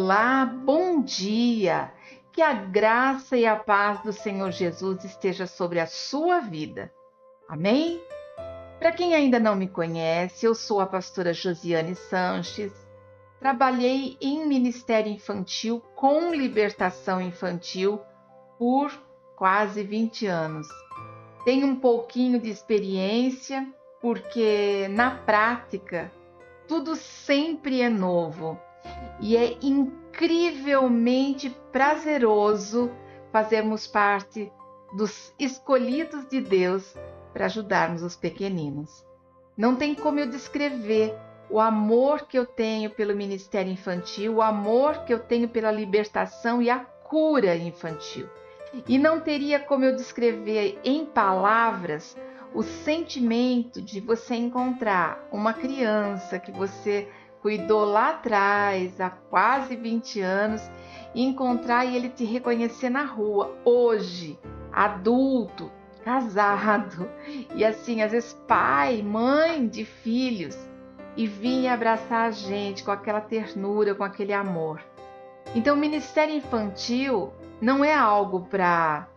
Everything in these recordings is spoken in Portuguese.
Olá, bom dia! Que a graça e a paz do Senhor Jesus esteja sobre a sua vida. Amém? Para quem ainda não me conhece, eu sou a pastora Josiane Sanches. Trabalhei em ministério infantil com libertação infantil por quase 20 anos. Tenho um pouquinho de experiência, porque na prática tudo sempre é novo. E é incrivelmente prazeroso fazermos parte dos escolhidos de Deus para ajudarmos os pequeninos. Não tem como eu descrever o amor que eu tenho pelo ministério infantil, o amor que eu tenho pela libertação e a cura infantil. E não teria como eu descrever em palavras o sentimento de você encontrar uma criança que você cuidou lá atrás, há quase 20 anos, e encontrar e ele te reconhecer na rua, hoje, adulto, casado, e assim, às vezes pai, mãe de filhos, e vir abraçar a gente com aquela ternura, com aquele amor. Então, o ministério infantil não é algo para...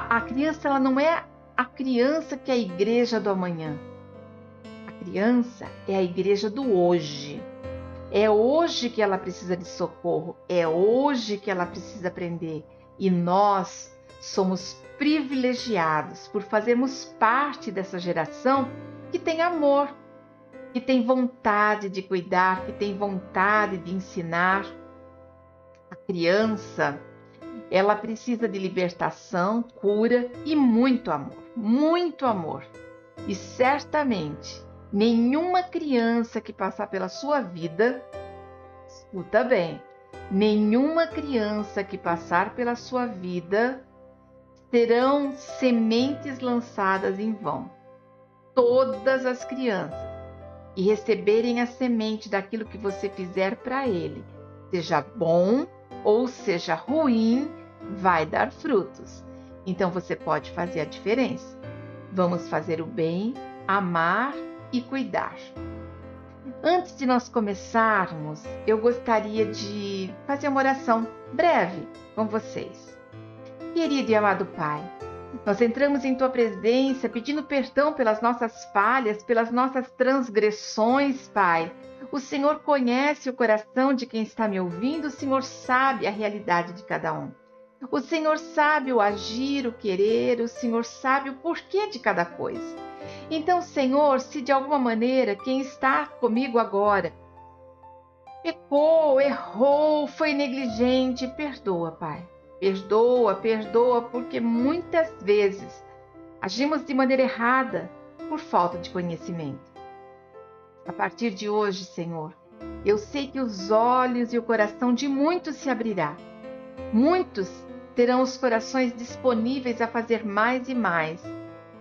A criança, ela não é a criança que é a igreja do amanhã. A criança é a igreja do hoje. É hoje que ela precisa de socorro. É hoje que ela precisa aprender. E nós somos privilegiados por fazermos parte dessa geração que tem amor, que tem vontade de cuidar, que tem vontade de ensinar. A criança, ela precisa de libertação, cura e muito amor. Muito amor. E certamente, nenhuma criança que passar pela sua vida, escuta bem, nenhuma criança que passar pela sua vida terão sementes lançadas em vão. Todas as crianças que receberem a semente daquilo que você fizer para ele, seja bom ou seja ruim, vai dar frutos. Então você pode fazer a diferença. Vamos fazer o bem, amar e cuidar. Antes de nós começarmos, eu gostaria de fazer uma oração breve com vocês. Querido e amado Pai, nós entramos em Tua presença pedindo perdão pelas nossas falhas, pelas nossas transgressões, Pai. O Senhor conhece o coração de quem está me ouvindo, o Senhor sabe a realidade de cada um. O Senhor sabe o agir, o querer, o Senhor sabe o porquê de cada coisa. Então, Senhor, se de alguma maneira quem está comigo agora pecou, errou, foi negligente, perdoa, Pai. Perdoa, porque muitas vezes agimos de maneira errada por falta de conhecimento. A partir de hoje, Senhor, eu sei que os olhos e o coração de muitos se abrirá. Muitos terão os corações disponíveis a fazer mais e mais,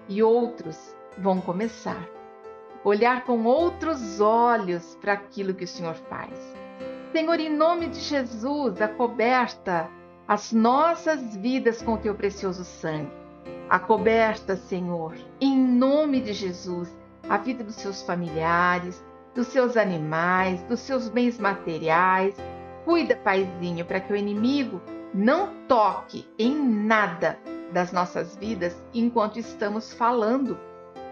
e outros vão começar a olhar com outros olhos para aquilo que o Senhor faz. Senhor, em nome de Jesus, acoberta as nossas vidas com o Teu precioso sangue. Acoberta, Senhor, em nome de Jesus, a vida dos seus familiares, dos seus animais, dos seus bens materiais. Cuida, Paizinho, para que o inimigo não toque em nada das nossas vidas enquanto estamos falando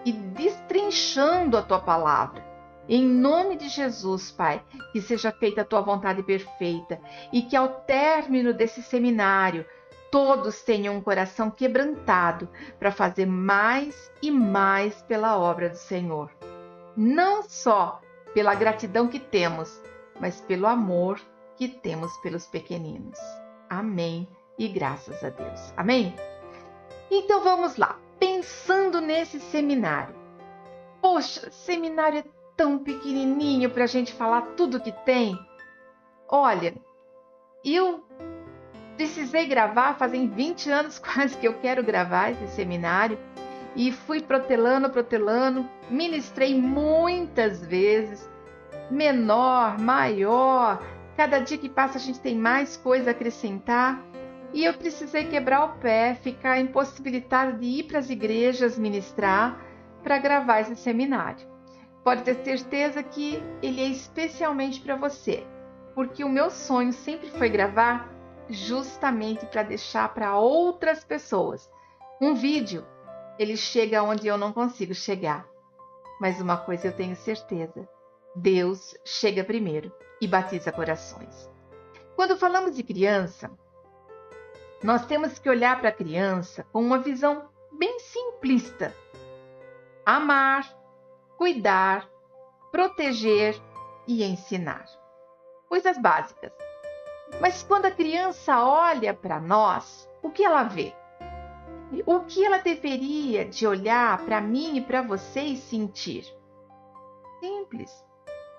e destrinchando a Tua palavra. Em nome de Jesus, Pai, que seja feita a Tua vontade perfeita e que ao término desse seminário todos tenham um coração quebrantado para fazer mais e mais pela obra do Senhor. Não só pela gratidão que temos, mas pelo amor que temos pelos pequeninos. Amém e graças a Deus. Amém? Então vamos lá, pensando nesse seminário. Poxa, seminário é tão pequenininho para a gente falar tudo que tem. Olha, eu precisei gravar, fazem 20 anos quase que eu quero gravar esse seminário e fui protelando, ministrei muitas vezes, menor, maior. Cada dia que passa a gente tem mais coisa a acrescentar e eu precisei quebrar o pé, ficar impossibilitada de ir para as igrejas ministrar para gravar esse seminário. Pode ter certeza que ele é especialmente para você, porque o meu sonho sempre foi gravar justamente para deixar para outras pessoas. Um vídeo, ele chega onde eu não consigo chegar. Mas uma coisa eu tenho certeza: Deus chega primeiro e batiza corações. Quando falamos de criança, nós temos que olhar para a criança com uma visão bem simplista. Amar, cuidar, proteger e ensinar. Coisas básicas. Mas quando a criança olha para nós, o que ela vê? O que ela deveria de olhar para mim e para você e sentir? Simples.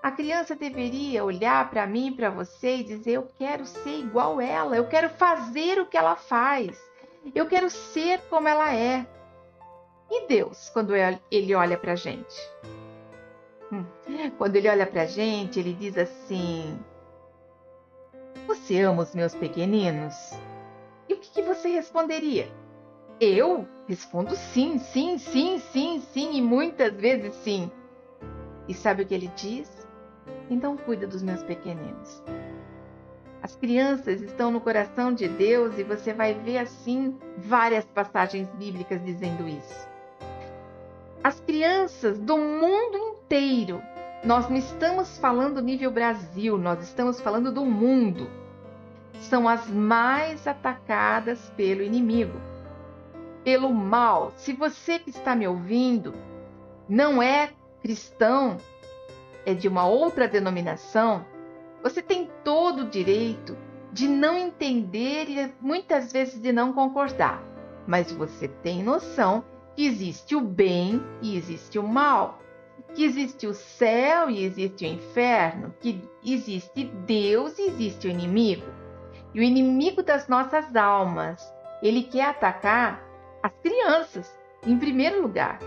A criança deveria olhar para mim e para você e dizer: eu quero ser igual ela, eu quero fazer o que ela faz, eu quero ser como ela é. E Deus, quando Ele olha para a gente? Quando Ele olha para a gente, Ele diz assim: você ama os meus pequeninos? E o que você responderia? Eu respondo sim, sim, sim, sim, sim, e muitas vezes sim. E sabe o que Ele diz? Então cuida dos meus pequeninos. As crianças estão no coração de Deus e você vai ver assim várias passagens bíblicas dizendo isso. As crianças do mundo inteiro, nós não estamos falando nível Brasil, nós estamos falando do mundo, são as mais atacadas pelo inimigo, pelo mal. Se você que está me ouvindo não é cristão, é de uma outra denominação, você tem todo o direito de não entender e muitas vezes de não concordar. Mas você tem noção que existe o bem e existe o mal, que existe o céu e existe o inferno, que existe Deus e existe o inimigo. E o inimigo das nossas almas, ele quer atacar as crianças, em primeiro lugar.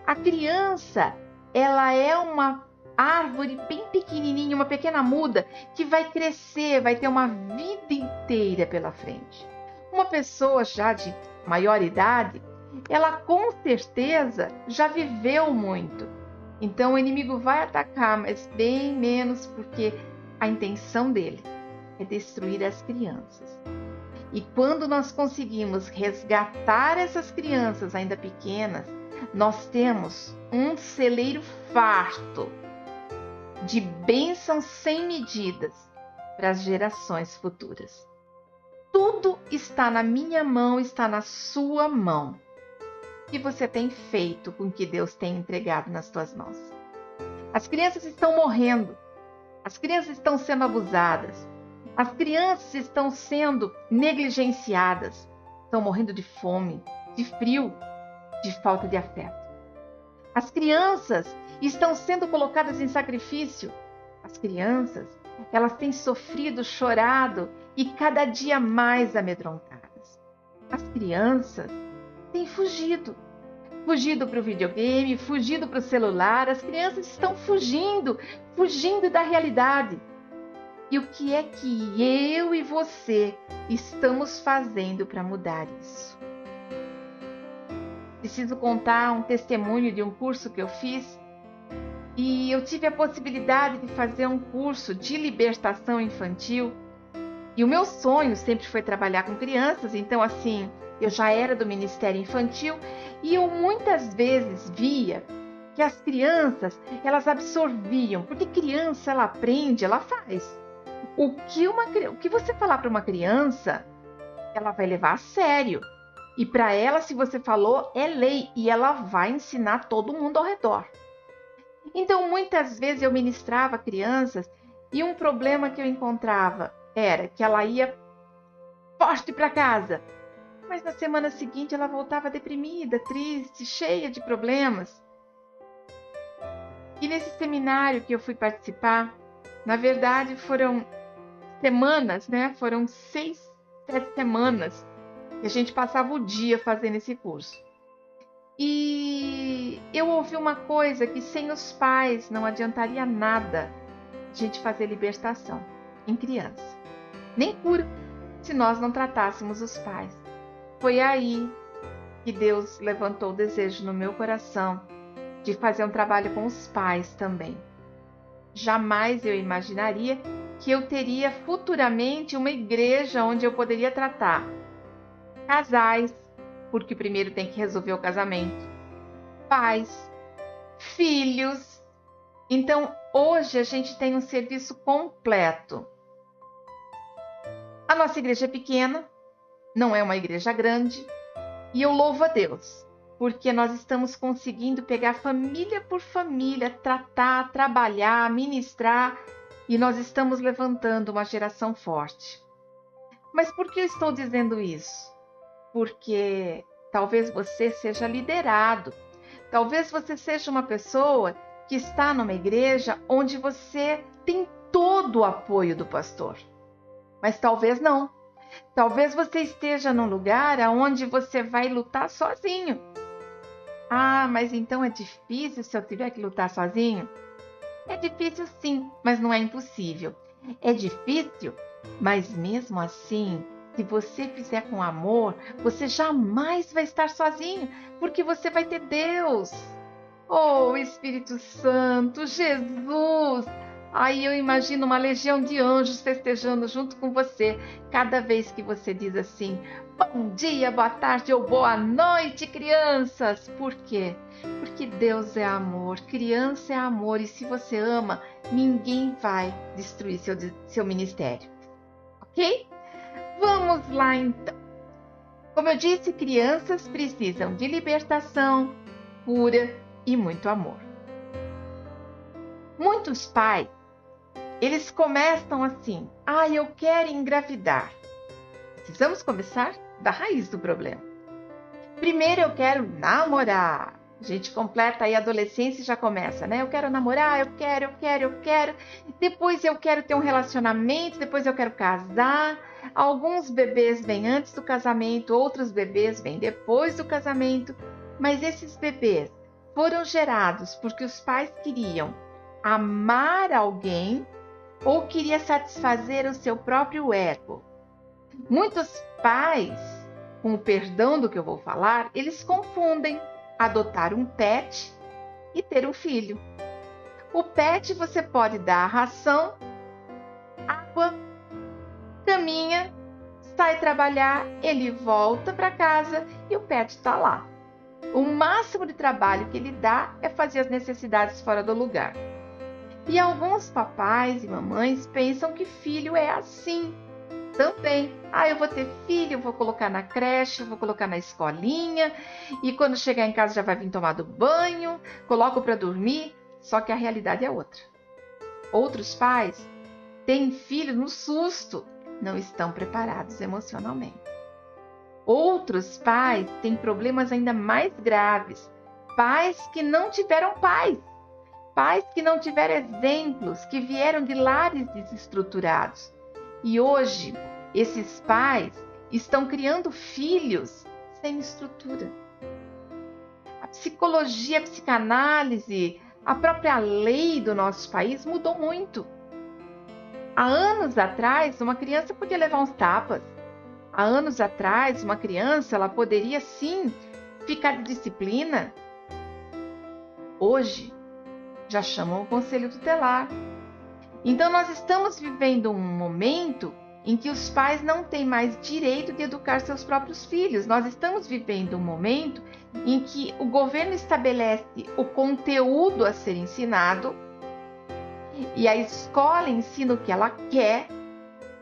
A criança, ela é uma árvore bem pequenininha, uma pequena muda, que vai crescer, vai ter uma vida inteira pela frente. Uma pessoa já de maior idade, ela com certeza já viveu muito. Então o inimigo vai atacar, mas bem menos, porque a intenção dele é destruir as crianças. E quando nós conseguimos resgatar essas crianças ainda pequenas, nós temos um celeiro farto de bênçãos sem medidas para as gerações futuras. Tudo está na minha mão, está na sua mão. O que você tem feito com o que Deus tem entregado nas tuas mãos? As crianças estão morrendo, as crianças estão sendo abusadas, as crianças estão sendo negligenciadas, estão morrendo de fome, de frio, de falta de afeto. As crianças estão sendo colocadas em sacrifício. As crianças, elas têm sofrido, chorado e cada dia mais amedrontadas. As crianças têm fugido para o videogame, fugido para o celular. As crianças estão fugindo da realidade. E o que é que eu e você estamos fazendo para mudar isso? Preciso contar um testemunho de um curso que eu fiz. E eu tive a possibilidade de fazer um curso de libertação infantil. E o meu sonho sempre foi trabalhar com crianças. Então, assim, eu já era do Ministério Infantil. E eu muitas vezes via que as crianças, elas absorviam. Porque criança, ela aprende, ela faz. O que você falar para uma criança, ela vai levar a sério. E para ela, se você falou, é lei. E ela vai ensinar todo mundo ao redor. Então, muitas vezes eu ministrava crianças e um problema que eu encontrava era que ela ia forte para casa, mas na semana seguinte ela voltava deprimida, triste, cheia de problemas. E nesse seminário que eu fui participar, na verdade foram semanas, né? Foram 6, 7 semanas que a gente passava o dia fazendo esse curso. E eu ouvi uma coisa que sem os pais não adiantaria nada a gente fazer libertação em criança. Nem cura se nós não tratássemos os pais. Foi aí que Deus levantou o desejo no meu coração de fazer um trabalho com os pais também. Jamais eu imaginaria que eu teria futuramente uma igreja onde eu poderia tratar casais, porque primeiro tem que resolver o casamento, pais, filhos. Então, hoje a gente tem um serviço completo. A nossa igreja é pequena, não é uma igreja grande, e eu louvo a Deus, porque nós estamos conseguindo pegar família por família, tratar, trabalhar, ministrar, e nós estamos levantando uma geração forte. Mas por que eu estou dizendo isso? Porque talvez você seja liderado, talvez você seja uma pessoa que está numa igreja onde você tem todo o apoio do pastor. Mas talvez não. Talvez você esteja num lugar onde você vai lutar sozinho. Ah, mas então é difícil se eu tiver que lutar sozinho? É difícil sim, mas não é impossível. É difícil, mas mesmo assim, se você fizer com amor, você jamais vai estar sozinho, porque você vai ter Deus. Oh, Espírito Santo, Jesus! Aí eu imagino uma legião de anjos festejando junto com você, cada vez que você diz assim: bom dia, boa tarde ou boa noite, crianças! Por quê? Porque Deus é amor, criança é amor, e se você ama, ninguém vai destruir seu ministério. Ok? Vamos lá então. Como eu disse, crianças precisam de libertação, cura e muito amor. Muitos pais, eles começam assim: eu quero engravidar. Precisamos começar da raiz do problema. Primeiro eu quero namorar. A gente completa aí a adolescência e já começa, né? Eu quero namorar, eu quero. Depois eu quero ter um relacionamento, depois eu quero casar. Alguns bebês vêm antes do casamento, outros bebês vêm depois do casamento. Mas esses bebês foram gerados porque os pais queriam amar alguém ou queria satisfazer o seu próprio ego. Muitos pais, com o perdão do que eu vou falar, eles confundem adotar um pet e ter um filho. O pet você pode dar ração, água, caminha, sai trabalhar, ele volta para casa e o pet está lá. O máximo de trabalho que ele dá é fazer as necessidades fora do lugar. E alguns papais e mamães pensam que filho é assim também. Eu vou ter filho, eu vou colocar na creche, eu vou colocar na escolinha, e quando chegar em casa já vai vir tomado banho, coloco para dormir, só que a realidade é outra. Outros pais têm filho no susto, não estão preparados emocionalmente. Outros pais têm problemas ainda mais graves, pais que não tiveram pais que não tiveram exemplos, que vieram de lares desestruturados. E hoje, esses pais estão criando filhos sem estrutura. A psicologia, a psicanálise, a própria lei do nosso país mudou muito. Há anos atrás, uma criança podia levar uns tapas. Há anos atrás, uma criança ela poderia sim ficar de disciplina. Hoje, já chamam o conselho tutelar. Então, nós estamos vivendo um momento em que os pais não têm mais direito de educar seus próprios filhos. Nós estamos vivendo um momento em que o governo estabelece o conteúdo a ser ensinado e a escola ensina o que ela quer,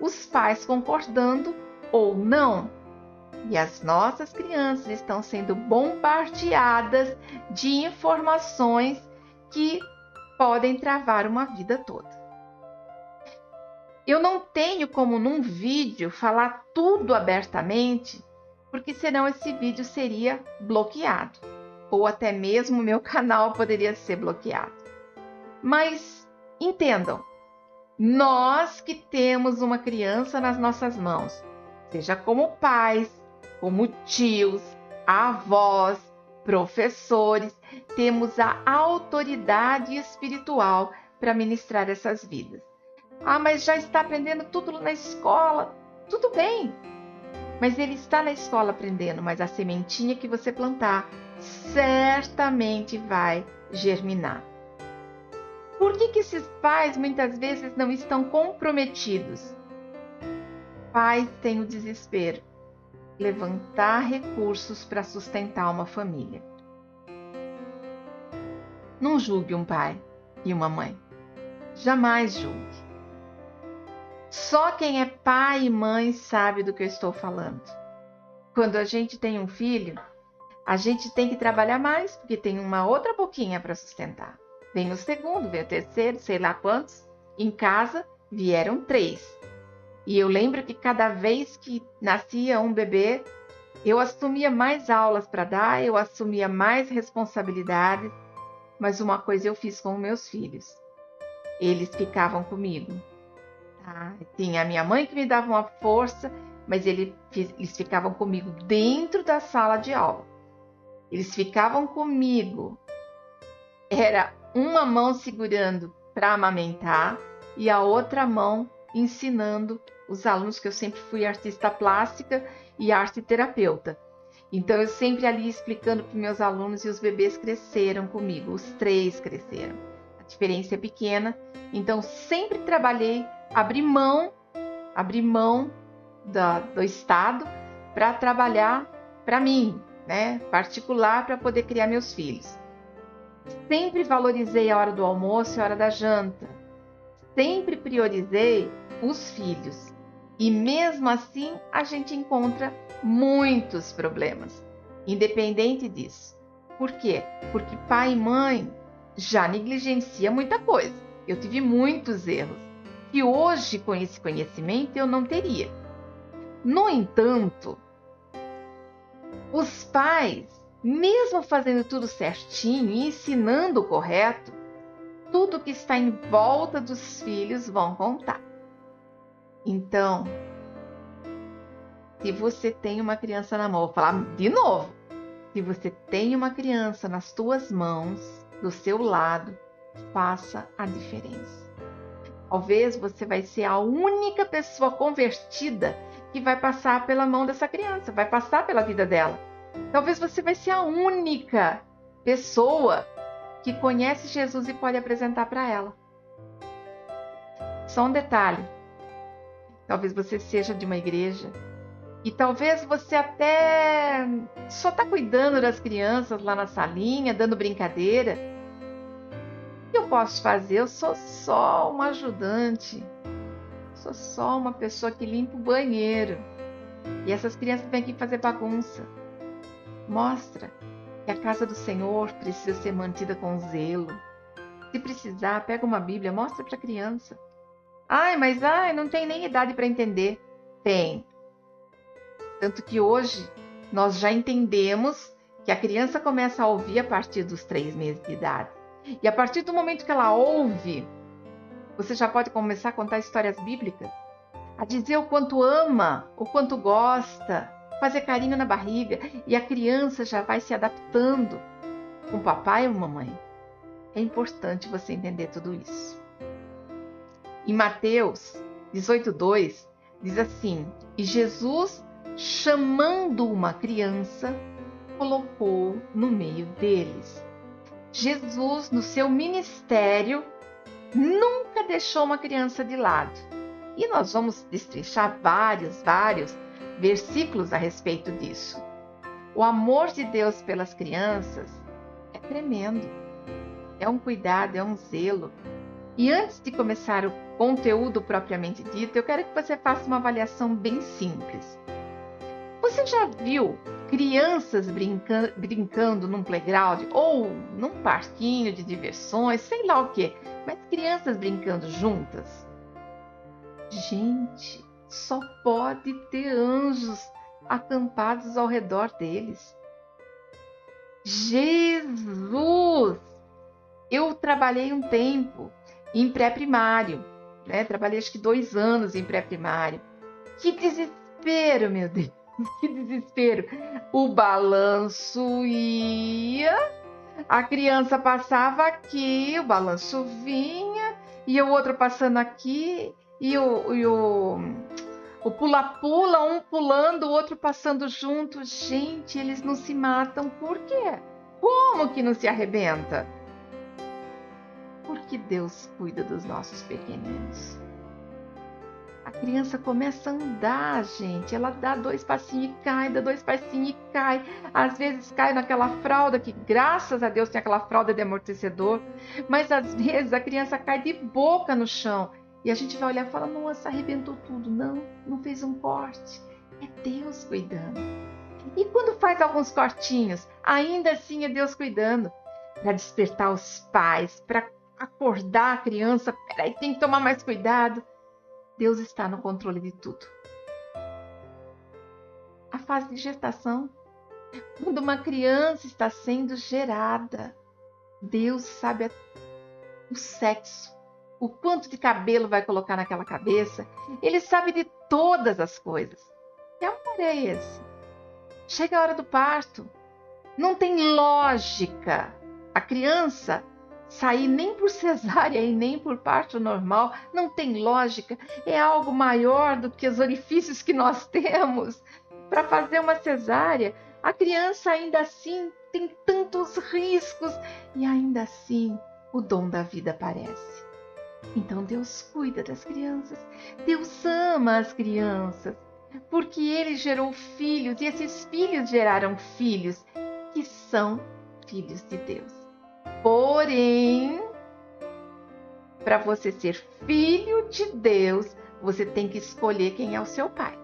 os pais concordando ou não. E as nossas crianças estão sendo bombardeadas de informações que podem travar uma vida toda. Eu não tenho como num vídeo falar tudo abertamente, porque senão esse vídeo seria bloqueado, ou até mesmo o meu canal poderia ser bloqueado. Mas entendam, nós que temos uma criança nas nossas mãos, seja como pais, como tios, avós, professores, temos a autoridade espiritual para ministrar essas vidas. Mas já está aprendendo tudo na escola. Tudo bem, mas ele está na escola aprendendo, mas a sementinha que você plantar certamente vai germinar. Por que esses pais muitas vezes não estão comprometidos? Pais têm o desespero. Levantar recursos para sustentar uma família. Não julgue um pai e uma mãe. Jamais julgue. Só quem é pai e mãe sabe do que eu estou falando. Quando a gente tem um filho, a gente tem que trabalhar mais, porque tem uma outra boquinha para sustentar. Vem o segundo, vem o terceiro, sei lá quantos. Em casa vieram 3. E eu lembro que cada vez que nascia um bebê, eu assumia mais aulas para dar, eu assumia mais responsabilidades, mas uma coisa eu fiz com meus filhos. Eles ficavam comigo. Tá? Tinha a minha mãe que me dava uma força, mas eles ficavam comigo dentro da sala de aula. Eles ficavam comigo. Era uma mão segurando para amamentar e a outra mão ensinando os alunos, que eu sempre fui artista plástica e arte terapeuta. Então eu sempre ali explicando para meus alunos, e os bebês cresceram comigo, os 3 cresceram. A diferença é pequena, então sempre trabalhei, abri mão do Estado para trabalhar para mim, né? Particular, para poder criar meus filhos. Sempre valorizei a hora do almoço e a hora da janta. Sempre priorizei os filhos. E mesmo assim, a gente encontra muitos problemas, independente disso. Por quê? Porque pai e mãe já negligencia muita coisa. Eu tive muitos erros que hoje, com esse conhecimento, eu não teria. No entanto, os pais, mesmo fazendo tudo certinho e ensinando o correto, tudo que está em volta dos filhos vão contar. Então, se você tem uma criança na mão, vou falar de novo, se você tem uma criança nas tuas mãos, do seu lado, faça a diferença. Talvez você vai ser a única pessoa convertida que vai passar pela mão dessa criança, vai passar pela vida dela. Talvez você vai ser a única pessoa que conhece Jesus e pode apresentar para ela. Só um detalhe. Talvez você seja de uma igreja e talvez você até só está cuidando das crianças lá na salinha, dando brincadeira. O que eu posso fazer? Eu sou só uma ajudante. Sou só uma pessoa que limpa o banheiro. E essas crianças vêm aqui fazer bagunça. Mostra que a casa do Senhor precisa ser mantida com zelo. Se precisar, pega uma Bíblia, mostra para a criança. Mas não tem nem idade para entender. Tem. Tanto que hoje nós já entendemos que a criança começa a ouvir a partir dos 3 meses de idade. E a partir do momento que ela ouve, você já pode começar a contar histórias bíblicas, a dizer o quanto ama, o quanto gosta, fazer carinho na barriga, e a criança já vai se adaptando com papai ou mamãe. É importante você entender tudo isso. Em Mateus 18:2 diz assim: e Jesus, chamando uma criança, colocou no meio deles. Jesus, no seu ministério, nunca deixou uma criança de lado. E nós vamos destrinchar vários versículos a respeito disso. O amor de Deus pelas crianças é tremendo. É um cuidado, é um zelo. E antes de começar o conteúdo propriamente dito, eu quero que você faça uma avaliação bem simples. Você já viu crianças brincando num playground ou num parquinho de diversões, sei lá o quê, mas crianças brincando juntas? Gente, só pode ter anjos acampados ao redor deles. Jesus! Eu trabalhei um tempo em pré-primário, né? Trabalhei acho que 2 anos em pré-primário. Que desespero, meu Deus! Que desespero! O balanço ia, a criança passava aqui, o balanço vinha, e o outro passando aqui, e o pula-pula, um pulando, o outro passando junto. Gente, eles não se matam, por quê? Como que não se arrebenta? porque Deus cuida dos nossos pequeninos. A criança começa a andar, gente. Ela dá 2 passinhos e cai, dá 2 passinhos e cai. Às vezes cai naquela fralda, que graças a Deus tem aquela fralda de amortecedor. Mas às vezes a criança cai de boca no chão. E a gente vai olhar e fala, nossa, arrebentou tudo. Não, não fez um corte. É Deus cuidando. E quando faz alguns cortinhos, ainda assim é Deus cuidando. Para despertar os pais, para acordar a criança. Peraí, tem que tomar mais cuidado. Deus está no controle de tudo. A fase de gestação, quando uma criança está sendo gerada, Deus sabe o sexo, o quanto de cabelo vai colocar naquela cabeça. Ele sabe de todas as coisas. Que amor é esse? Chega a hora do parto. Não tem lógica. A criança sair nem por cesárea e nem por parto normal, não tem lógica. É algo maior do que os orifícios que nós temos. Para fazer uma cesárea, a criança ainda assim tem tantos riscos e ainda assim o dom da vida aparece. Então Deus cuida das crianças, Deus ama as crianças, porque Ele gerou filhos e esses filhos geraram filhos que são filhos de Deus. Porém, para você ser filho de Deus, você tem que escolher quem é o seu pai.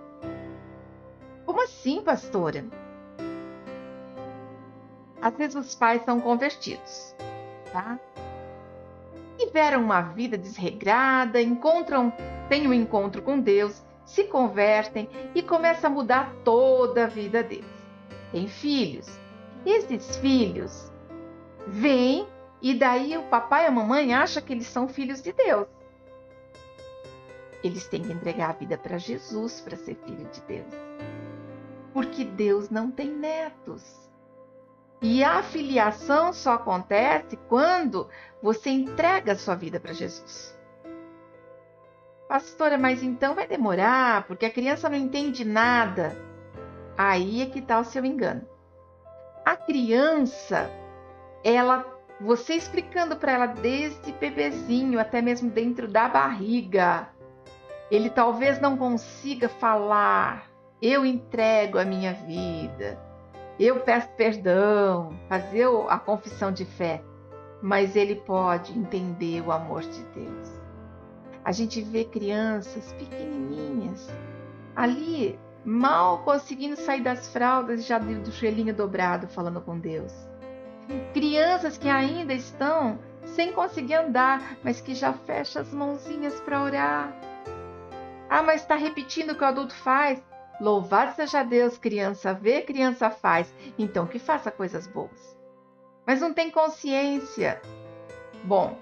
Como assim, pastora? Às vezes os pais são convertidos, tá? Tiveram uma vida desregrada, têm um encontro com Deus, se convertem e começam a mudar toda a vida deles. Tem filhos. Esses filhos vêm e daí o papai e a mamãe acham que eles são filhos de Deus. Eles têm que entregar a vida para Jesus para ser filho de Deus. Porque Deus não tem netos. E a filiação só acontece quando você entrega a sua vida para Jesus. Pastora, mas então vai demorar, porque a criança não entende nada. Aí é que está o seu engano. A criança, você explicando para ela desde bebezinho, até mesmo dentro da barriga, ele talvez não consiga falar, eu entrego a minha vida, eu peço perdão, fazer a confissão de fé, mas ele pode entender o amor de Deus. A gente vê crianças pequenininhas, ali, mal conseguindo sair das fraldas, já do joelhinho dobrado, falando com Deus. Crianças que ainda estão sem conseguir andar, mas que já fecham as mãozinhas para orar. Ah, mas está repetindo o que o adulto faz? Louvado seja Deus, criança vê, criança faz. Então que faça coisas boas. Mas não tem consciência. Bom,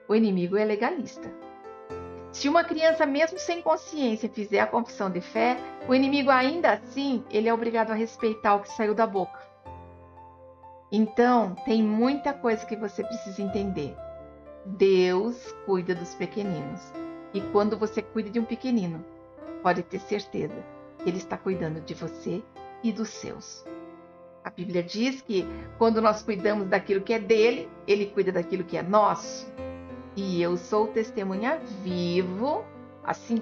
o inimigo é legalista. Se uma criança, mesmo sem consciência, fizer a confissão de fé, o inimigo ainda assim, ele é obrigado a respeitar o que saiu da boca. Então, tem muita coisa que você precisa entender. Deus cuida dos pequeninos. E quando você cuida de um pequenino, pode ter certeza, Ele está cuidando de você e dos seus. A Bíblia diz que quando nós cuidamos daquilo que é dele, Ele cuida daquilo que é nosso. E eu sou testemunha vivo, assim,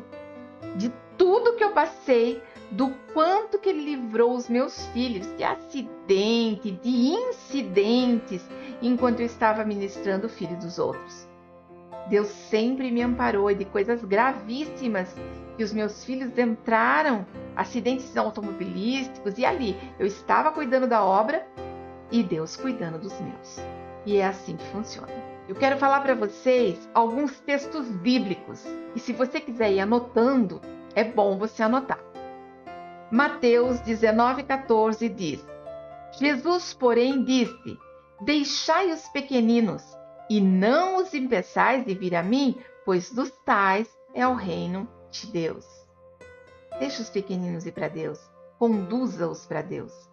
de tudo que eu passei, do quanto que Ele livrou os meus filhos de acidente, de incidentes, enquanto eu estava ministrando o filho dos outros. Deus sempre me amparou de coisas gravíssimas que os meus filhos entraram, acidentes automobilísticos, e ali eu estava cuidando da obra e Deus cuidando dos meus. E é assim que funciona. Eu quero falar para vocês alguns textos bíblicos, e se você quiser ir anotando, é bom você anotar. Mateus 19,14 diz: Jesus, porém, disse: deixai os pequeninos, e não os impeçais de vir a mim, pois dos tais é o reino de Deus. Deixa os pequeninos ir para Deus, conduza-os para Deus.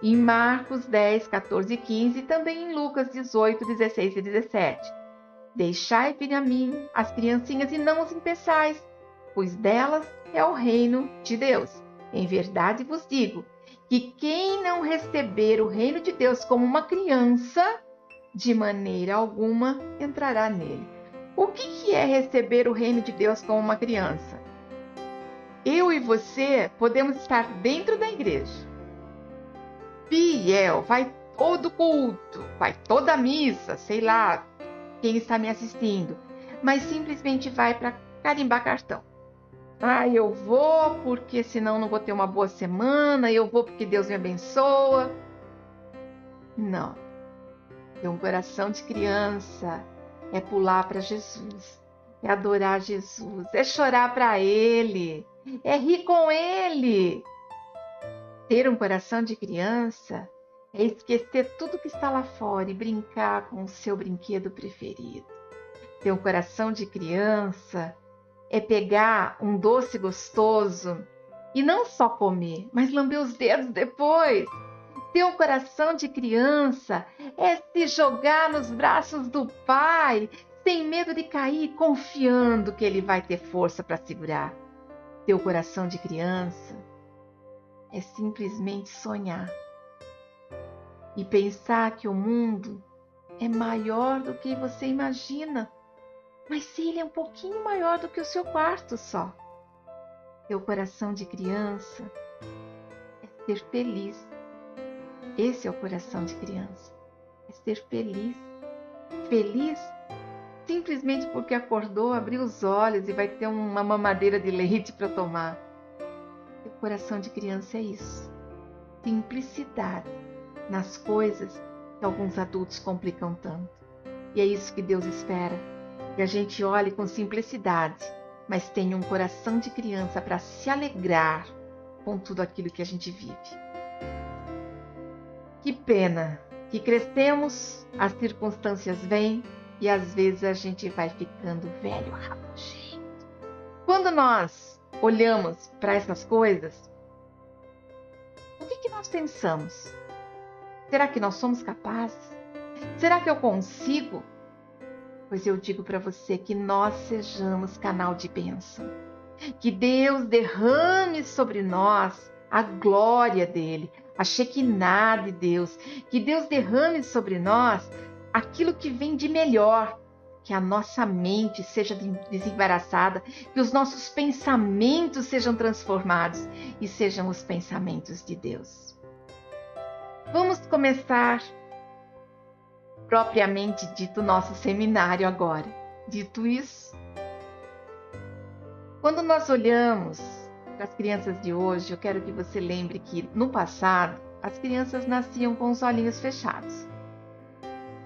Em Marcos 10, 14 e 15, e também em Lucas 18, 16 e 17. Deixai vir a mim as criancinhas e não os impeçais, pois delas é o reino de Deus. Em verdade vos digo que quem não receber o reino de Deus como uma criança, de maneira alguma entrará nele. O que é receber o reino de Deus como uma criança? Eu e você podemos estar dentro da igreja, fiel, vai todo culto, vai toda missa, sei lá quem está me assistindo, mas simplesmente vai para carimbar cartão. Eu vou porque senão não vou ter uma boa semana, eu vou porque Deus me abençoa. Não. Ter um coração de criança é pular para Jesus, é adorar Jesus, é chorar para Ele, é rir com Ele. Ter um coração de criança é esquecer tudo que está lá fora e brincar com o seu brinquedo preferido. Ter um coração de criança é pegar um doce gostoso e não só comer, mas lamber os dedos depois. Ter um coração de criança é se jogar nos braços do Pai, sem medo de cair, confiando que Ele vai ter força para segurar. Ter o coração de criança é simplesmente sonhar e pensar que o mundo é maior do que você imagina. Mas se ele é um pouquinho maior do que o seu quarto só. Teu coração de criança é ser feliz. Esse é o coração de criança. É ser feliz. Feliz simplesmente porque acordou, abriu os olhos e vai ter uma mamadeira de leite para tomar. Teu coração de criança é isso. Simplicidade nas coisas que alguns adultos complicam tanto. E é isso que Deus espera. Que a gente olhe com simplicidade, mas tenha um coração de criança para se alegrar com tudo aquilo que a gente vive. Que pena que crescemos, as circunstâncias vêm e às vezes a gente vai ficando velho, rabugento. Quando nós olhamos para essas coisas, o que nós pensamos? Será que nós somos capazes? Será que eu consigo? Pois eu digo para você que nós sejamos canal de bênção. Que Deus derrame sobre nós a glória dEle, a Shekinah de Deus. Que Deus derrame sobre nós aquilo que vem de melhor. Que a nossa mente seja desembaraçada, que os nossos pensamentos sejam transformados e sejam os pensamentos de Deus. Vamos começar propriamente dito nosso seminário agora. Dito isso, quando nós olhamos para as crianças de hoje, eu quero que você lembre que no passado as crianças nasciam com os olhinhos fechados.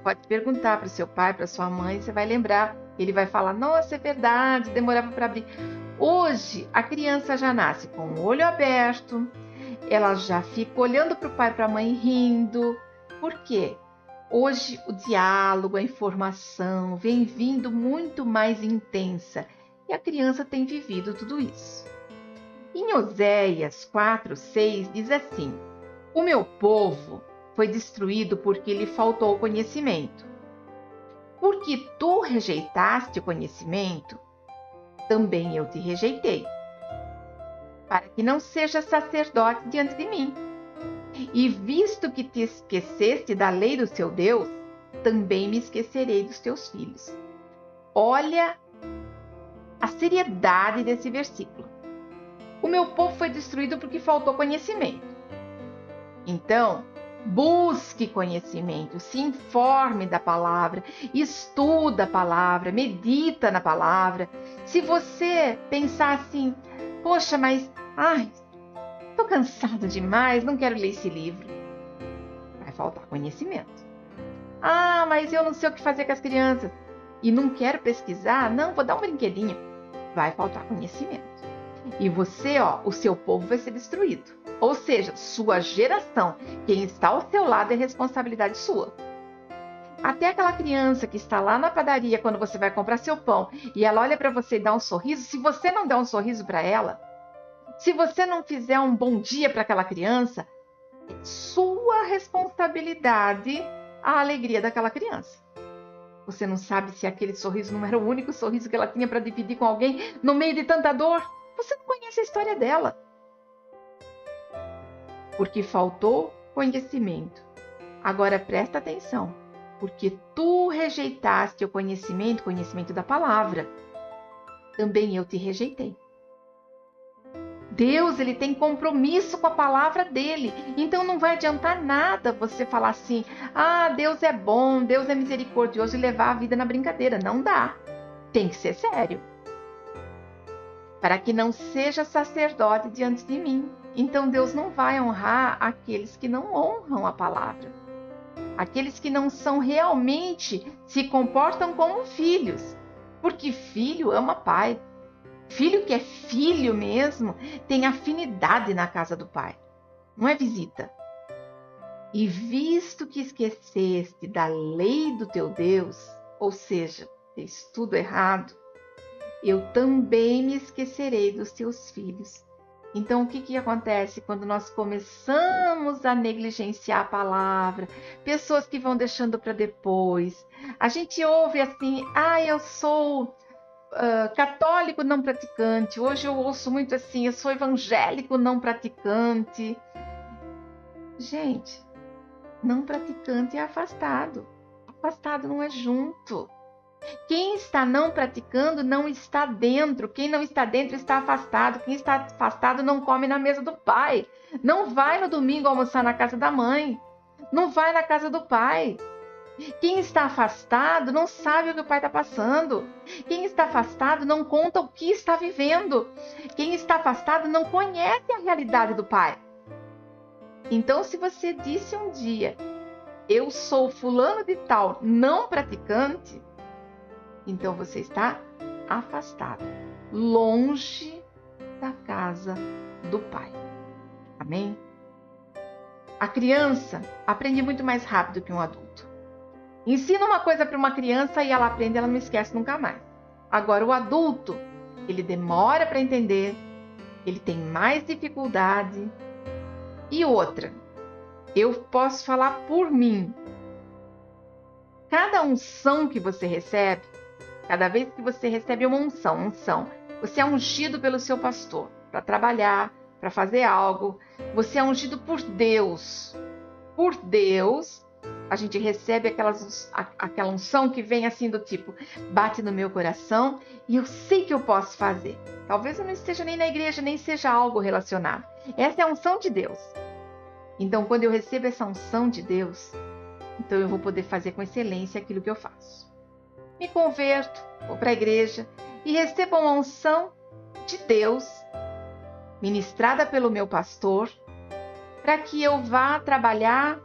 Pode perguntar para o seu pai, para sua mãe, você vai lembrar. Ele vai falar, nossa, é verdade, demorava para abrir. Hoje a criança já nasce com o olho aberto, ela já fica olhando para o pai e para a mãe rindo. Por quê? Hoje o diálogo, a informação vem vindo muito mais intensa e a criança tem vivido tudo isso. Em Oséias 4:6 diz assim: o meu povo foi destruído porque lhe faltou conhecimento. Porque tu rejeitaste o conhecimento, também eu te rejeitei, para que não sejas sacerdote diante de mim. E visto que te esqueceste da lei do seu Deus, também me esquecerei dos teus filhos. Olha a seriedade desse versículo. O meu povo foi destruído porque faltou conhecimento. Então, busque conhecimento, se informe da palavra, estuda a palavra, medita na palavra. Se você pensar assim, poxa, mas estou cansado demais, não quero ler esse livro. Vai faltar conhecimento. Mas eu não sei o que fazer com as crianças e não quero pesquisar, não, vou dar um brinquedinho. Vai faltar conhecimento. E você, o seu povo vai ser destruído. Ou seja, sua geração, quem está ao seu lado é responsabilidade sua. Até aquela criança que está lá na padaria quando você vai comprar seu pão e ela olha para você e dá um sorriso, se você não der um sorriso para ela, se você não fizer um bom dia para aquela criança, é sua responsabilidade a alegria daquela criança. Você não sabe se aquele sorriso não era o único sorriso que ela tinha para dividir com alguém no meio de tanta dor. Você não conhece a história dela. Porque faltou conhecimento. Agora presta atenção. porque tu rejeitaste o conhecimento da palavra, também eu te rejeitei. Deus, ele tem compromisso com a palavra dele. Então não vai adiantar nada você falar assim: ah, Deus é bom, Deus é misericordioso, e levar a vida na brincadeira. Não dá. Tem que ser sério. Para que não seja sacerdote diante de mim. Então Deus não vai honrar aqueles que não honram a palavra. Aqueles que não são realmente, se comportam como filhos. Porque filho ama pai. Filho que é filho mesmo, tem afinidade na casa do pai. Não é visita. E visto que esqueceste da lei do teu Deus, ou seja, fez tudo errado, eu também me esquecerei dos teus filhos. Então, o que acontece quando nós começamos a negligenciar a palavra? Pessoas que vão deixando para depois. A gente ouve assim: ah, eu sou católico não praticante. Hoje eu ouço muito assim: eu sou evangélico não praticante. Gente, não praticante é afastado. Afastado não é junto. Quem está não praticando não está dentro. Quem não está dentro está afastado. Quem está afastado não come na mesa do pai. Não vai no domingo almoçar na casa da mãe. Não vai na casa do pai. Quem está afastado não sabe o que o pai está passando. Quem está afastado não conta o que está vivendo. Quem está afastado não conhece a realidade do pai. Então, se você disse um dia: eu sou fulano de tal, não praticante, então você está afastado, longe da casa do pai. Amém? A criança aprende muito mais rápido que um adulto. Ensina uma coisa para uma criança e ela aprende, ela não esquece nunca mais. Agora, o adulto, ele demora para entender, ele tem mais dificuldade. E outra, eu posso falar por mim. Cada unção que você recebe, cada vez que você recebe uma unção, você é ungido pelo seu pastor para trabalhar, para fazer algo. Você é ungido por Deus. Por Deus, a gente recebe aquela unção que vem assim do tipo: bate no meu coração e eu sei que eu posso fazer. Talvez eu não esteja nem na igreja, nem seja algo relacionado. Essa é a unção de Deus. Então, quando eu recebo essa unção de Deus, então eu vou poder fazer com excelência aquilo que eu faço. Me converto, vou para a igreja e recebo uma unção de Deus, ministrada pelo meu pastor, para que eu vá trabalhar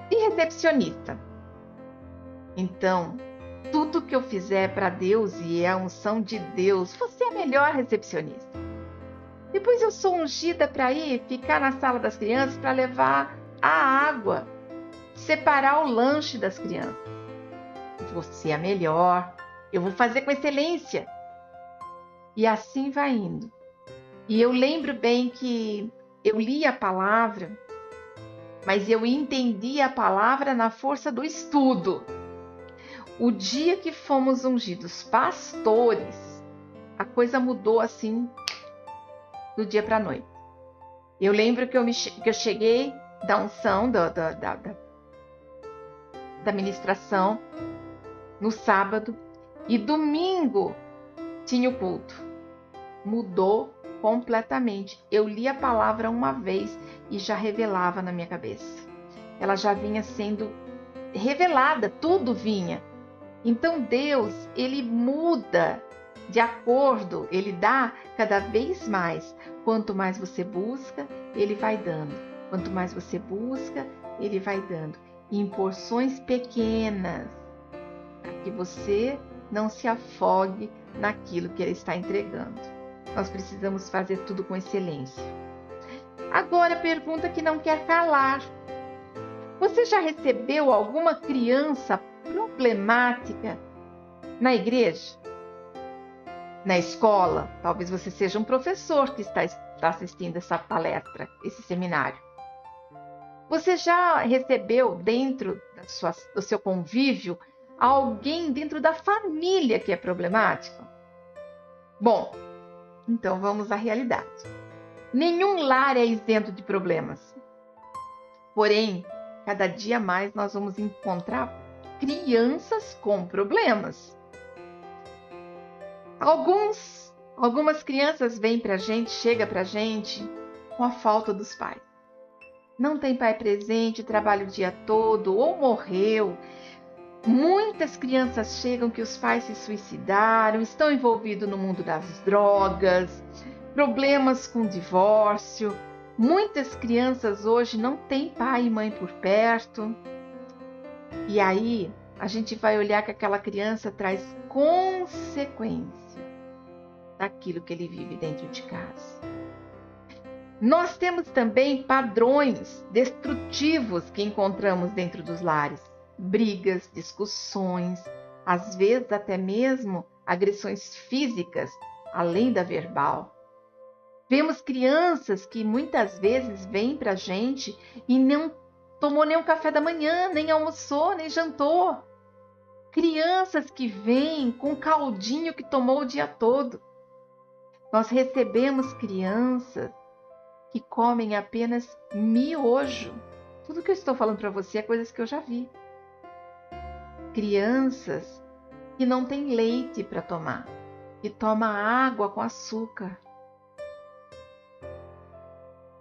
de recepcionista. Então, tudo que eu fizer para Deus e é a unção de Deus, você é a melhor recepcionista. Depois eu sou ungida para ir ficar na sala das crianças para levar a água, separar o lanche das crianças. Você é a melhor, eu vou fazer com excelência. E assim vai indo. E eu lembro bem que eu li a palavra, mas eu entendi a palavra na força do estudo. O dia que fomos ungidos pastores, a coisa mudou assim do dia para a noite. Eu lembro que eu cheguei da unção, da ministração, no sábado, e domingo tinha o culto. Mudou completamente. Eu li a palavra uma vez e já revelava na minha cabeça. Ela já vinha sendo revelada, tudo vinha. Então Deus, ele muda de acordo, ele dá cada vez mais. Quanto mais você busca, ele vai dando. Quanto mais você busca, ele vai dando. Em porções pequenas, para que você não se afogue naquilo que ele está entregando. Nós precisamos fazer tudo com excelência. Agora, pergunta que não quer calar. Você já recebeu alguma criança problemática na igreja? Na escola? Talvez você seja um professor que está assistindo essa palestra, esse seminário. Você já recebeu dentro do seu convívio alguém dentro da família que é problemático? Bom, então vamos à realidade. Nenhum lar é isento de problemas. Porém, Cada dia mais nós vamos encontrar crianças com problemas. Algumas crianças vêm pra gente, chega pra gente com a falta dos pais. Não tem pai presente, trabalha o dia todo ou morreu. Muitas crianças chegam que os pais se suicidaram, estão envolvidos no mundo das drogas, problemas com divórcio. Muitas crianças hoje não têm pai e mãe por perto. E aí a gente vai olhar que aquela criança traz consequência daquilo que ele vive dentro de casa. Nós temos também padrões destrutivos que encontramos dentro dos lares. Brigas, discussões, às vezes até mesmo agressões físicas, além da verbal. Vemos crianças que muitas vezes vêm para a gente e não tomou nem um café da manhã, nem almoçou, nem jantou. Crianças que vêm com caldinho que tomou o dia todo. Nós recebemos crianças que comem apenas miojo. Tudo que eu estou falando para você é coisas que eu já vi. Crianças que não têm leite para tomar, que tomam água com açúcar.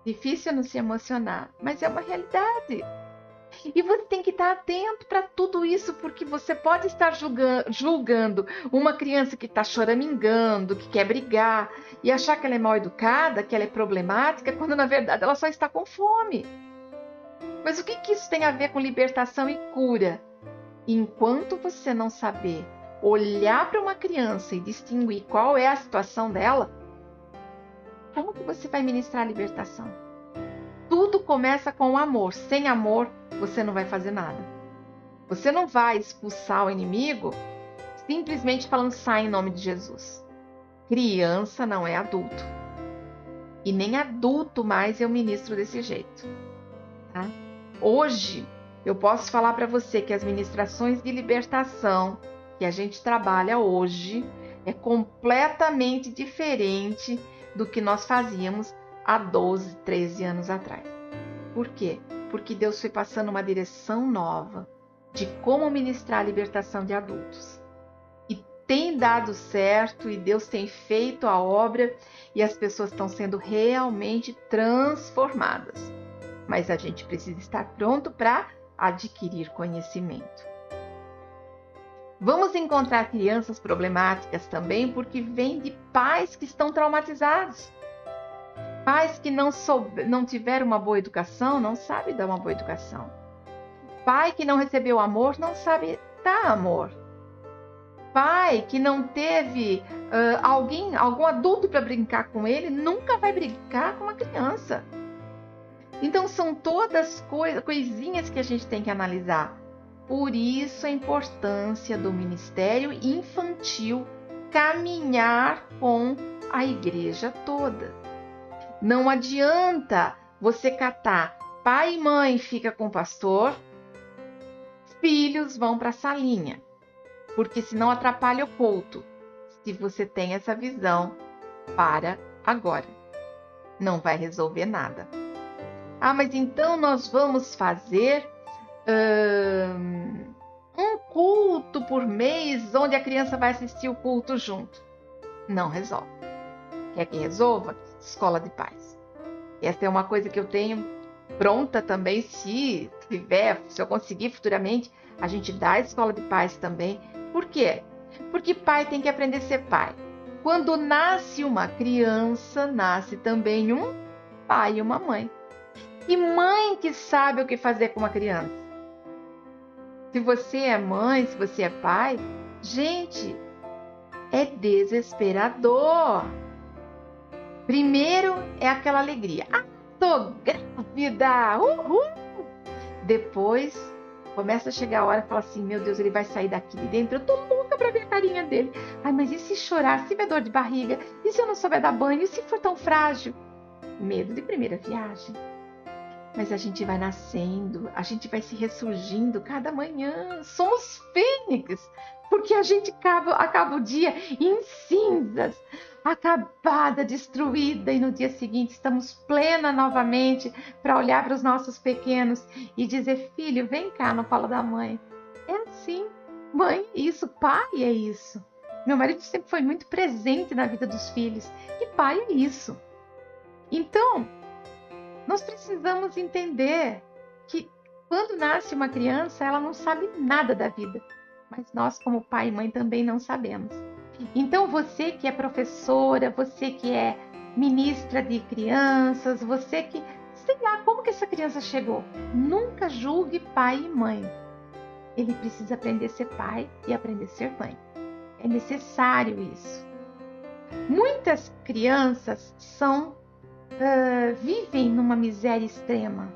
Difícil não se emocionar, mas é uma realidade. E você tem que estar atento para tudo isso, porque você pode estar julgando uma criança que está choramingando, que quer brigar, e achar que ela é mal educada, que ela é problemática, quando na verdade ela só está com fome. Mas o que isso tem a ver com libertação e cura? Enquanto você não saber olhar para uma criança e distinguir qual é a situação dela, como que você vai ministrar a libertação? Tudo começa com o amor. Sem amor, você não vai fazer nada. Você não vai expulsar o inimigo simplesmente falando sai em nome de Jesus. Criança não é adulto. E nem adulto mais eu ministro desse jeito. Tá? Hoje, eu posso falar para você que as ministrações de libertação que a gente trabalha hoje é completamente diferente do que nós fazíamos há 12, 13 anos atrás. Por quê? Porque Deus foi passando uma direção nova de como ministrar a libertação de adultos. E tem dado certo e Deus tem feito a obra e as pessoas estão sendo realmente transformadas. Mas a gente precisa estar pronto para adquirir conhecimento. Vamos encontrar crianças problemáticas também porque vêm de pais que estão traumatizados. Pais que não tiveram uma boa educação, não sabem dar uma boa educação. Pai que não recebeu amor, não sabe dar amor. Pai que não teve algum adulto para brincar com ele, nunca vai brincar com uma criança. Então são todas coisinhas que a gente tem que analisar. Por isso a importância do ministério infantil caminhar com a igreja toda. Não adianta você catar pai e mãe fica com o pastor, filhos vão para a salinha, porque senão atrapalha o culto. Se você tem essa visão, para agora. Não vai resolver nada. Ah, mas então nós vamos fazer um culto por mês onde a criança vai assistir o culto junto. Não resolve. Quer que resolva? Escola de pais. Essa é uma coisa que eu tenho pronta também, se eu conseguir futuramente, a gente dá a escola de pais também. Por quê? Porque pai tem que aprender a ser pai. Quando nasce uma criança, nasce também um pai e uma mãe. E mãe que sabe o que fazer com uma criança. Se você é mãe, se você é pai, gente, é desesperador. Primeiro é aquela alegria. Ah, tô grávida! Uhul! Depois começa a chegar a hora e fala assim, meu Deus, ele vai sair daqui de dentro. Eu tô louca pra ver a carinha dele. Ai, mas e se chorar? Se tiver dor de barriga? E se eu não souber dar banho? E se for tão frágil? Medo de primeira viagem. Mas a gente vai nascendo, a gente vai se ressurgindo cada manhã. Somos fênix, porque a gente acaba o dia em cinzas, acabada, destruída, e no dia seguinte estamos plena novamente para olhar para os nossos pequenos e dizer: filho, vem cá no colo da mãe. É assim, mãe é isso, pai é isso. Meu marido sempre foi muito presente na vida dos filhos, e pai é isso. Então, nós precisamos entender que quando nasce uma criança, ela não sabe nada da vida. Mas nós, como pai e mãe, também não sabemos. Então, você que é professora, você que é ministra de crianças, você que... sei lá, como que essa criança chegou? Nunca julgue pai e mãe. Ele precisa aprender a ser pai e aprender a ser mãe. É necessário isso. Muitas crianças vivem numa miséria extrema.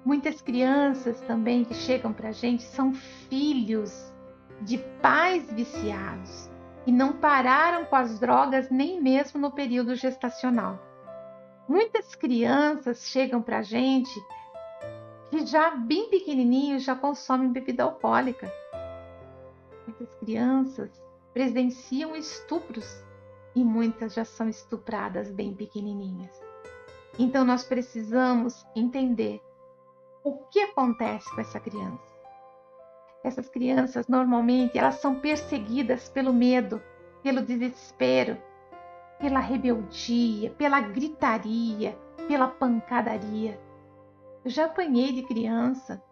Muitas crianças também que chegam para a gente são filhos de pais viciados e não pararam com as drogas nem mesmo no período gestacional. Muitas crianças chegam para a gente que já bem pequenininhos já consomem bebida alcoólica. Muitas crianças presenciam estupros e muitas já são estupradas bem pequenininhas. Então nós precisamos entender o que acontece com essa criança. Essas crianças normalmente elas são perseguidas pelo medo, pelo desespero, pela rebeldia, pela gritaria, pela pancadaria. Eu já apanhei de criança.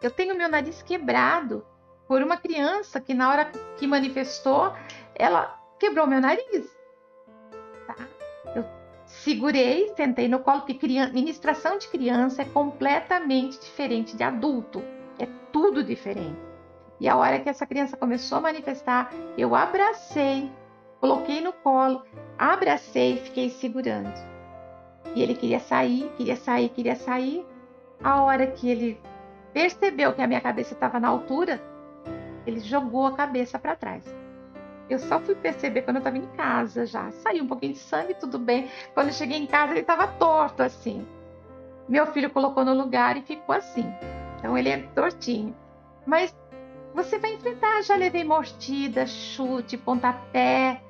Eu tenho meu nariz quebrado por uma criança que na hora que manifestou, ela quebrou meu nariz. Tá? Eu segurei, sentei no colo, porque ministração de criança é completamente diferente de adulto. É tudo diferente. E a hora que essa criança começou a manifestar, eu abracei, coloquei no colo, abracei e fiquei segurando. E ele queria sair, queria sair, queria sair. A hora que ele percebeu que a minha cabeça estava na altura, ele jogou a cabeça para trás. Eu só fui perceber quando eu estava em casa já. Saiu um pouquinho de sangue, tudo bem. Quando eu cheguei em casa, ele estava torto assim. Meu filho colocou no lugar e ficou assim. Então ele é tortinho. Mas você vai enfrentar. Já levei mordida, chute, pontapé,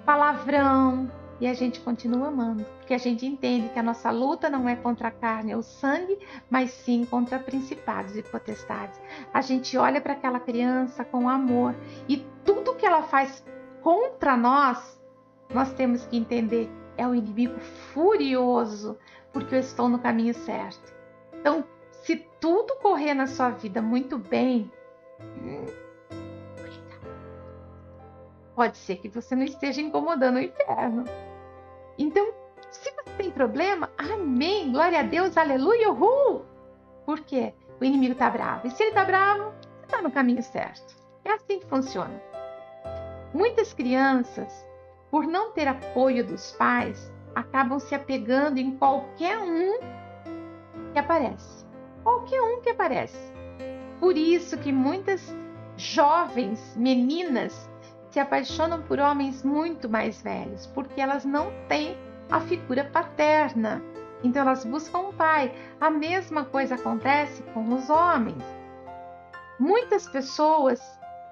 palavrão. E a gente continua amando. Porque a gente entende que a nossa luta não é contra a carne ou sangue, mas sim contra principados e potestades. A gente olha para aquela criança com amor. E tudo que ela faz contra nós, nós temos que entender. É um inimigo furioso, porque eu estou no caminho certo. Então, se tudo correr na sua vida muito bem, pode ser que você não esteja incomodando o inferno. Então, se você tem problema, amém, glória a Deus, aleluia, uhul. Por quê? O inimigo está bravo. E se ele está bravo, você está no caminho certo. É assim que funciona. Muitas crianças, por não ter apoio dos pais, acabam se apegando em qualquer um que aparece. Qualquer um que aparece. Por isso que muitas jovens meninas se apaixonam por homens muito mais velhos, porque elas não têm a figura paterna. Então elas buscam um pai. A mesma coisa acontece com os homens. Muitas pessoas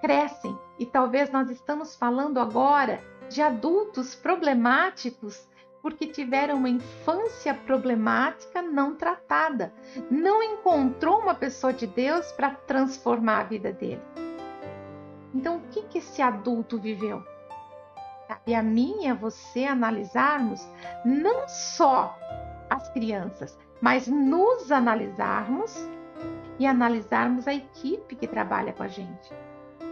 crescem, e talvez nós estamos falando agora de adultos problemáticos porque tiveram uma infância problemática não tratada. Não encontrou uma pessoa de Deus para transformar a vida dele. Então, o que esse adulto viveu? Cabe a mim e a você analisarmos não só as crianças, mas nos analisarmos e analisarmos a equipe que trabalha com a gente.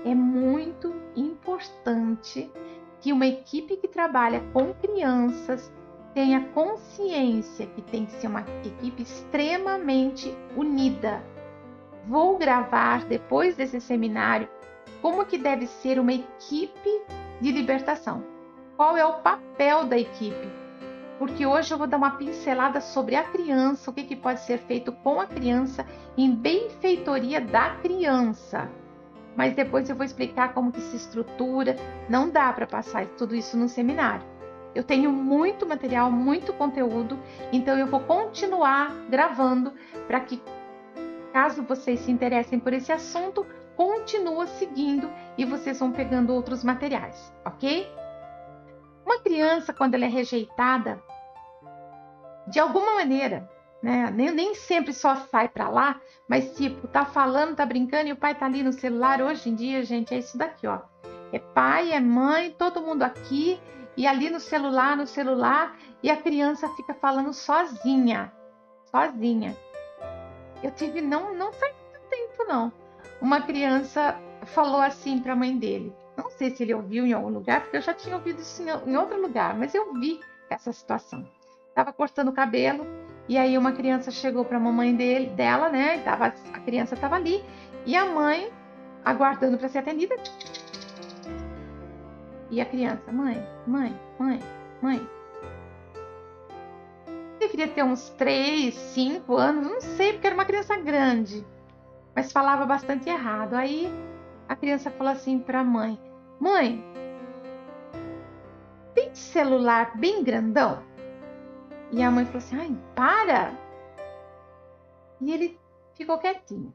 É muito importante que uma equipe que trabalha com crianças tenha consciência que tem que ser uma equipe extremamente unida. Vou gravar depois desse seminário como que deve ser uma equipe de libertação. Qual é o papel da equipe? Porque hoje eu vou dar uma pincelada sobre a criança, o que pode ser feito com a criança em benfeitoria da criança. Mas depois eu vou explicar como que se estrutura. Não dá para passar tudo isso no seminário. Eu tenho muito material, muito conteúdo, então eu vou continuar gravando para que, caso vocês se interessem por esse assunto, continua seguindo e vocês vão pegando outros materiais, ok? Uma criança, quando ela é rejeitada, de alguma maneira, né? Nem sempre só sai para lá, mas tipo, tá falando, tá brincando e o pai tá ali no celular. Hoje em dia, gente, é isso daqui, ó. É pai, é mãe, todo mundo aqui e ali no celular, e a criança fica falando sozinha. Eu tive, não faz muito tempo não, uma criança falou assim para a mãe dele. Não sei se ele ouviu em algum lugar, porque eu já tinha ouvido isso em outro lugar, mas eu vi essa situação. Estava cortando o cabelo e aí uma criança chegou para a mamãe dela, né? A criança estava ali e a mãe aguardando para ser atendida. E a criança, mãe. Deveria ter uns 3, 5 anos, não sei, porque era uma criança grande, mas falava bastante errado. Aí a criança falou assim para a mãe: mãe, tem celular bem grandão? E a mãe falou assim: ai, para! E ele ficou quietinho.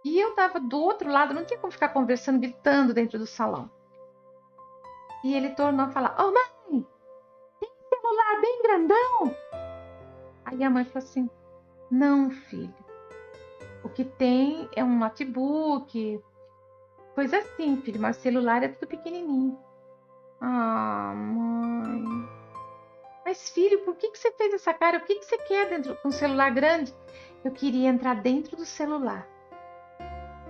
E eu estava do outro lado, não tinha como ficar conversando, gritando dentro do salão. E ele tornou a falar: ô mãe, tem celular bem grandão? Aí a mãe falou assim: não, filho. O que tem é um notebook, coisa assim, filho, mas o celular é tudo pequenininho. Ah, mãe. Mas, filho, por que você fez essa cara? O que você quer dentro de um celular grande? Eu queria entrar dentro do celular.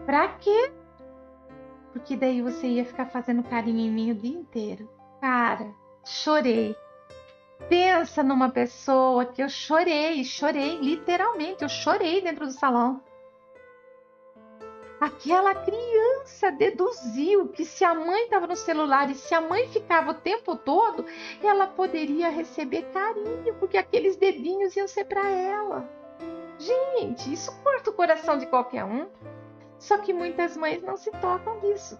Pra quê? Porque daí você ia ficar fazendo carinho em mim o dia inteiro. Cara, chorei. Pensa numa pessoa que eu chorei, literalmente, eu chorei dentro do salão. Aquela criança deduziu que se a mãe estava no celular e se a mãe ficava o tempo todo, ela poderia receber carinho, porque aqueles dedinhos iam ser para ela. Gente, isso corta o coração de qualquer um. Só que muitas mães não se tocam disso.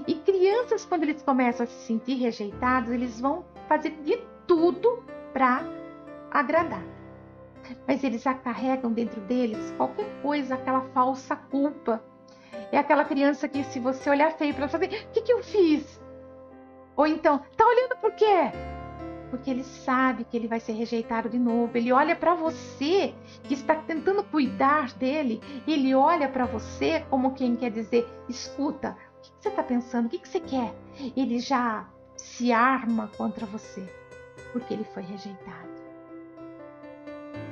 E crianças, quando eles começam a se sentir rejeitados, eles vão fazer de tudo para agradar. Mas eles carregam dentro deles qualquer coisa, aquela falsa culpa. É aquela criança que, se você olhar feio para ela, fazer, o que eu fiz? Ou então, tá olhando por quê? Porque ele sabe que ele vai ser rejeitado de novo. Ele olha para você, que está tentando cuidar dele. Ele olha para você como quem quer dizer, escuta, o que você está pensando? O que você quer? Ele já se arma contra você, porque ele foi rejeitado.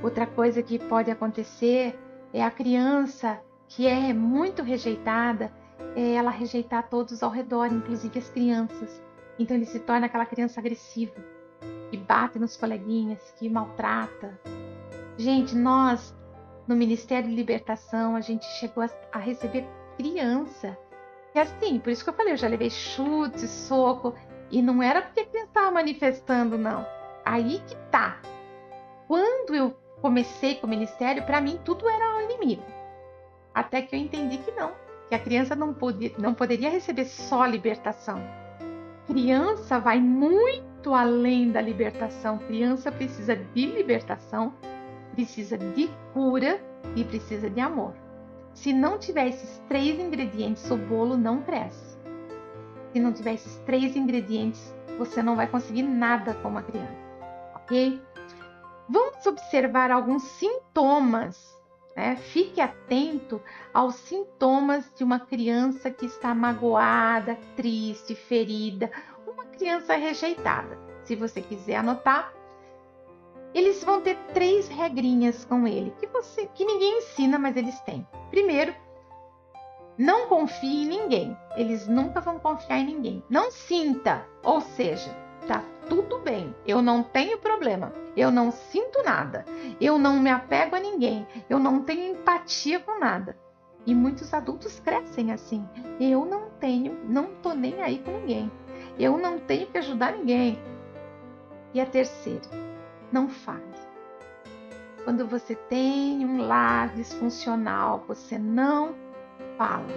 Outra coisa que pode acontecer é a criança que é muito rejeitada, ela rejeitar todos ao redor, inclusive as crianças. Então ele se torna aquela criança agressiva, que bate nos coleguinhas, que maltrata. Gente, nós, no Ministério de Libertação, a gente chegou a receber criança. E assim, por isso que eu falei, eu já levei chute, soco, e não era porque a criança estava manifestando, não. Aí que tá. Quando eu comecei com o ministério, para mim tudo era o inimigo. Até que eu entendi que não, que a criança não poderia receber só libertação. Criança vai muito além da libertação. Criança precisa de libertação, precisa de cura e precisa de amor. Se não tiver esses 3 ingredientes, o bolo não cresce. Se não tiver esses 3 ingredientes, você não vai conseguir nada com uma criança, ok? Vamos observar alguns sintomas. Fique atento aos sintomas de uma criança que está magoada, triste, ferida, uma criança rejeitada. Se você quiser anotar, eles vão ter 3 regrinhas com ele, que ninguém ensina, mas eles têm. Primeiro, não confie em ninguém. Eles nunca vão confiar em ninguém. Não sinta, ou seja, tá tudo bem, eu não tenho problema, eu não sinto nada, eu não me apego a ninguém, eu não tenho empatia com nada. E muitos adultos crescem assim. Eu não tô nem aí com ninguém, eu não tenho que ajudar ninguém. E a terceira, não fale. Quando você tem um lar disfuncional, você não fala.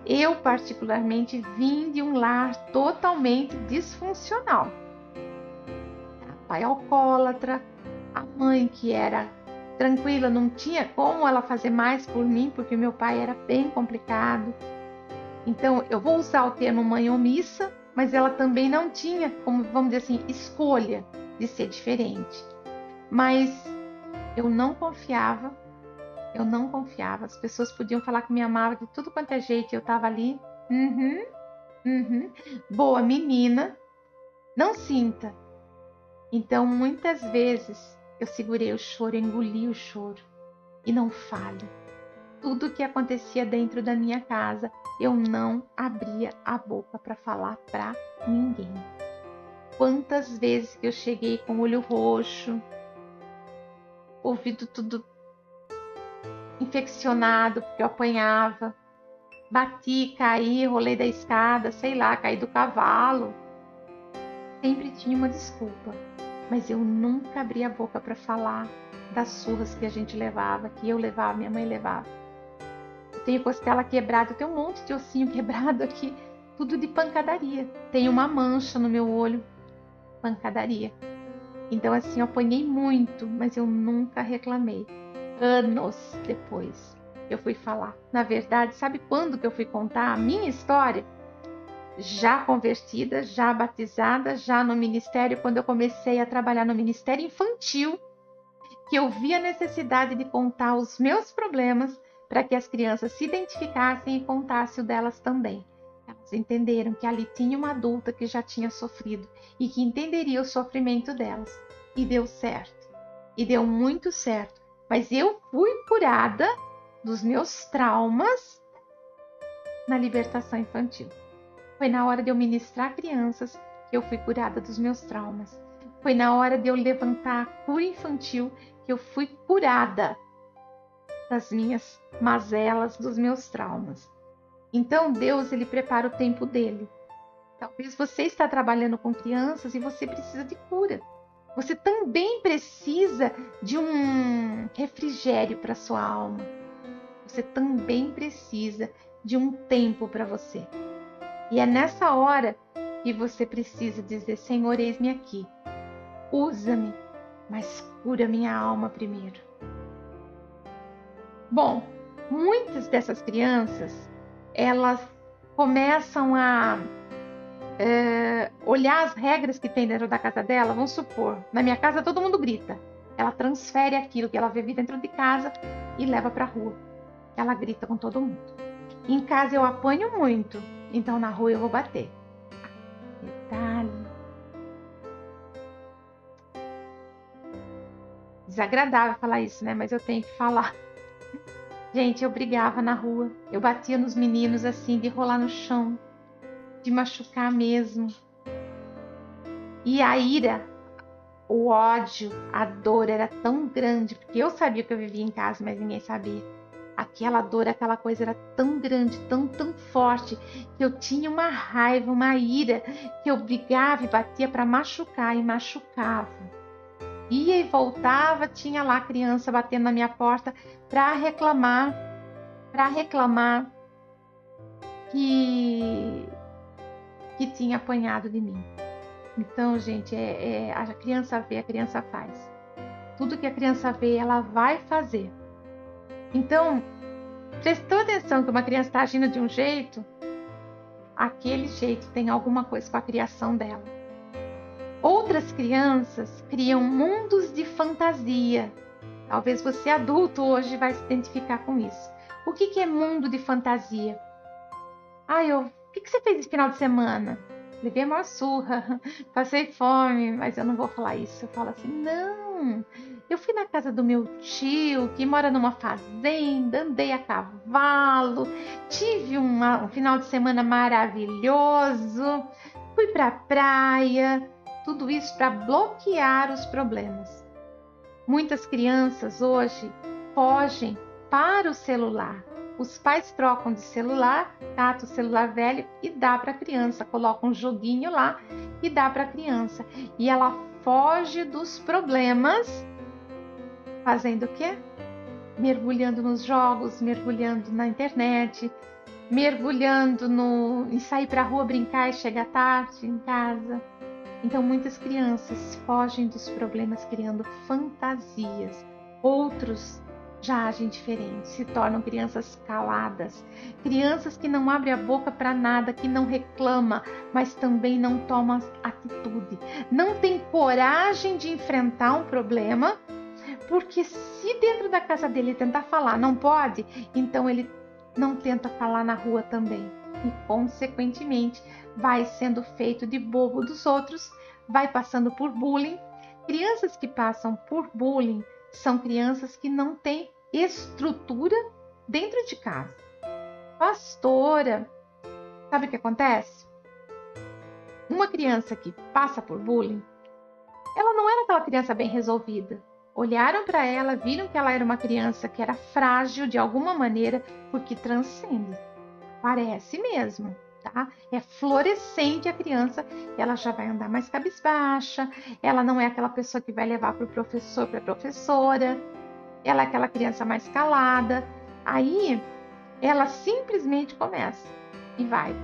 Eu, particularmente, vim de um lar totalmente disfuncional. pai alcoólatra, a mãe que era tranquila, não tinha como ela fazer mais por mim, porque meu pai era bem complicado. Então, eu vou usar o termo mãe omissa, mas ela também não tinha, como vamos dizer assim, escolha de ser diferente. Mas eu não confiava. As pessoas podiam falar que me amavam de tudo quanto é jeito, eu estava ali, boa menina, não sinta. Então, muitas vezes, eu segurei o choro, engoli o choro e não fale. Tudo o que acontecia dentro da minha casa, eu não abria a boca para falar para ninguém. Quantas vezes que eu cheguei com o olho roxo, ouvido tudo infeccionado, porque eu apanhava, bati, caí, rolei da escada, sei lá, caí do cavalo. Sempre tinha uma desculpa, mas eu nunca abria a boca para falar das surras que a gente levava, que eu levava, minha mãe levava. Eu tenho costela quebrada, eu tenho um monte de ossinho quebrado aqui, tudo de pancadaria. Tenho uma mancha no meu olho, pancadaria. Então assim, eu apanhei muito, mas eu nunca reclamei. Anos depois, eu fui falar. Na verdade, sabe quando que eu fui contar a minha história? Já convertida, já batizada, já no ministério, quando eu comecei a trabalhar no ministério infantil, que eu vi a necessidade de contar os meus problemas para que as crianças se identificassem e contassem o delas também. Elas entenderam que ali tinha uma adulta que já tinha sofrido e que entenderia o sofrimento delas. E deu certo. E deu muito certo. Mas eu fui curada dos meus traumas na libertação infantil. Foi na hora de eu ministrar crianças que eu fui curada dos meus traumas. Foi na hora de eu levantar a cura infantil que eu fui curada das minhas mazelas, dos meus traumas. Então Deus, ele prepara o tempo dele. Talvez você está trabalhando com crianças e você precisa de cura. Você também precisa de um refrigério para sua alma. Você também precisa de um tempo para você. E é nessa hora que você precisa dizer: Senhor, eis-me aqui. Usa-me, mas cura minha alma primeiro. Bom, muitas dessas crianças, elas começam a olhar as regras que tem dentro da casa dela. Vamos supor, na minha casa todo mundo grita. Ela transfere aquilo que ela vive dentro de casa e leva para a rua. Ela grita com todo mundo. Em casa eu apanho muito, então na rua eu vou bater. Detalhe. Desagradável falar isso, né? Mas eu tenho que falar. Gente, eu brigava na rua. Eu batia nos meninos assim, de rolar no chão, de machucar mesmo. E a ira, o ódio, a dor era tão grande, porque eu sabia que eu vivia em casa, mas ninguém sabia. Aquela dor, aquela coisa era tão grande, tão forte, que eu tinha uma raiva, uma ira, que eu brigava e batia para machucar e machucava. Ia e voltava, tinha lá a criança batendo na minha porta para reclamar que tinha apanhado de mim. Então, gente, a criança vê, a criança faz. Tudo que a criança vê, ela vai fazer. Então, prestou atenção que uma criança está agindo de um jeito, aquele jeito tem alguma coisa com a criação dela. Outras crianças criam mundos de fantasia. Talvez você adulto hoje vai se identificar com isso. O que é mundo de fantasia? O que você fez esse final de semana? Levei uma surra, passei fome, mas eu não vou falar isso. Eu falo assim, não, eu fui na casa do meu tio, que mora numa fazenda, andei a cavalo, tive um final de semana maravilhoso, fui para a praia, tudo isso para bloquear os problemas. Muitas crianças hoje fogem para o celular. Os pais trocam de celular, cata o celular velho e dá para a criança, coloca um joguinho lá e dá para a criança. E ela foge dos problemas, fazendo o quê? Mergulhando nos jogos, mergulhando na internet, mergulhando em sair para a rua brincar e chegar tarde em casa. Então, muitas crianças fogem dos problemas criando fantasias. Outros já agem diferente, se tornam crianças caladas, crianças que não abrem a boca para nada, que não reclama, mas também não tomam atitude, não tem coragem de enfrentar um problema, porque se dentro da casa dele tentar falar, não pode, então ele não tenta falar na rua também. E, consequentemente, vai sendo feito de bobo dos outros, vai passando por bullying. Crianças que passam por bullying são crianças que não têm estrutura dentro de casa. Pastora, sabe o que acontece? Uma criança que passa por bullying, ela não era aquela criança bem resolvida. Olharam para ela, viram que ela era uma criança que era frágil de alguma maneira, porque transcende. Parece mesmo, tá? É fluorescente a criança, ela já vai andar mais cabisbaixa, ela não é aquela pessoa que vai levar para o professor, para a professora, ela é aquela criança mais calada. Aí, ela simplesmente começa e vai.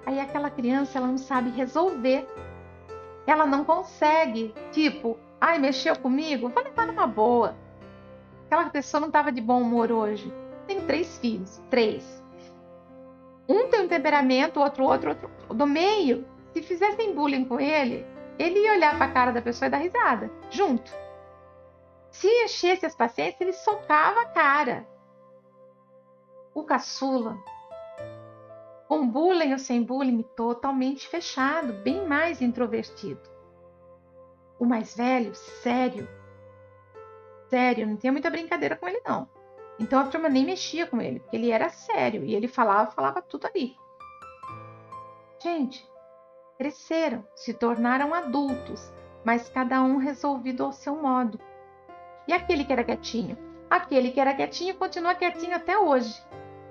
Aí aquela criança, ela não sabe resolver, ela não consegue, tipo, ai, mexeu comigo? Vou levar numa boa. Aquela pessoa não estava de bom humor hoje. Tem 3 filhos, 3. Um tem um temperamento, outro do meio. Se fizessem bullying com ele, ele ia olhar para a cara da pessoa e dar risada, junto. Se enchesse as paciências, ele socava a cara. O caçula, com bullying ou sem bullying, totalmente fechado, bem mais introvertido. O mais velho, sério, não tinha muita brincadeira com ele, não. Então a turma nem mexia com ele, porque ele era sério e ele falava tudo ali. Gente, cresceram, se tornaram adultos, mas cada um resolvido ao seu modo. E aquele que era quietinho? Aquele que era quietinho continua quietinho até hoje.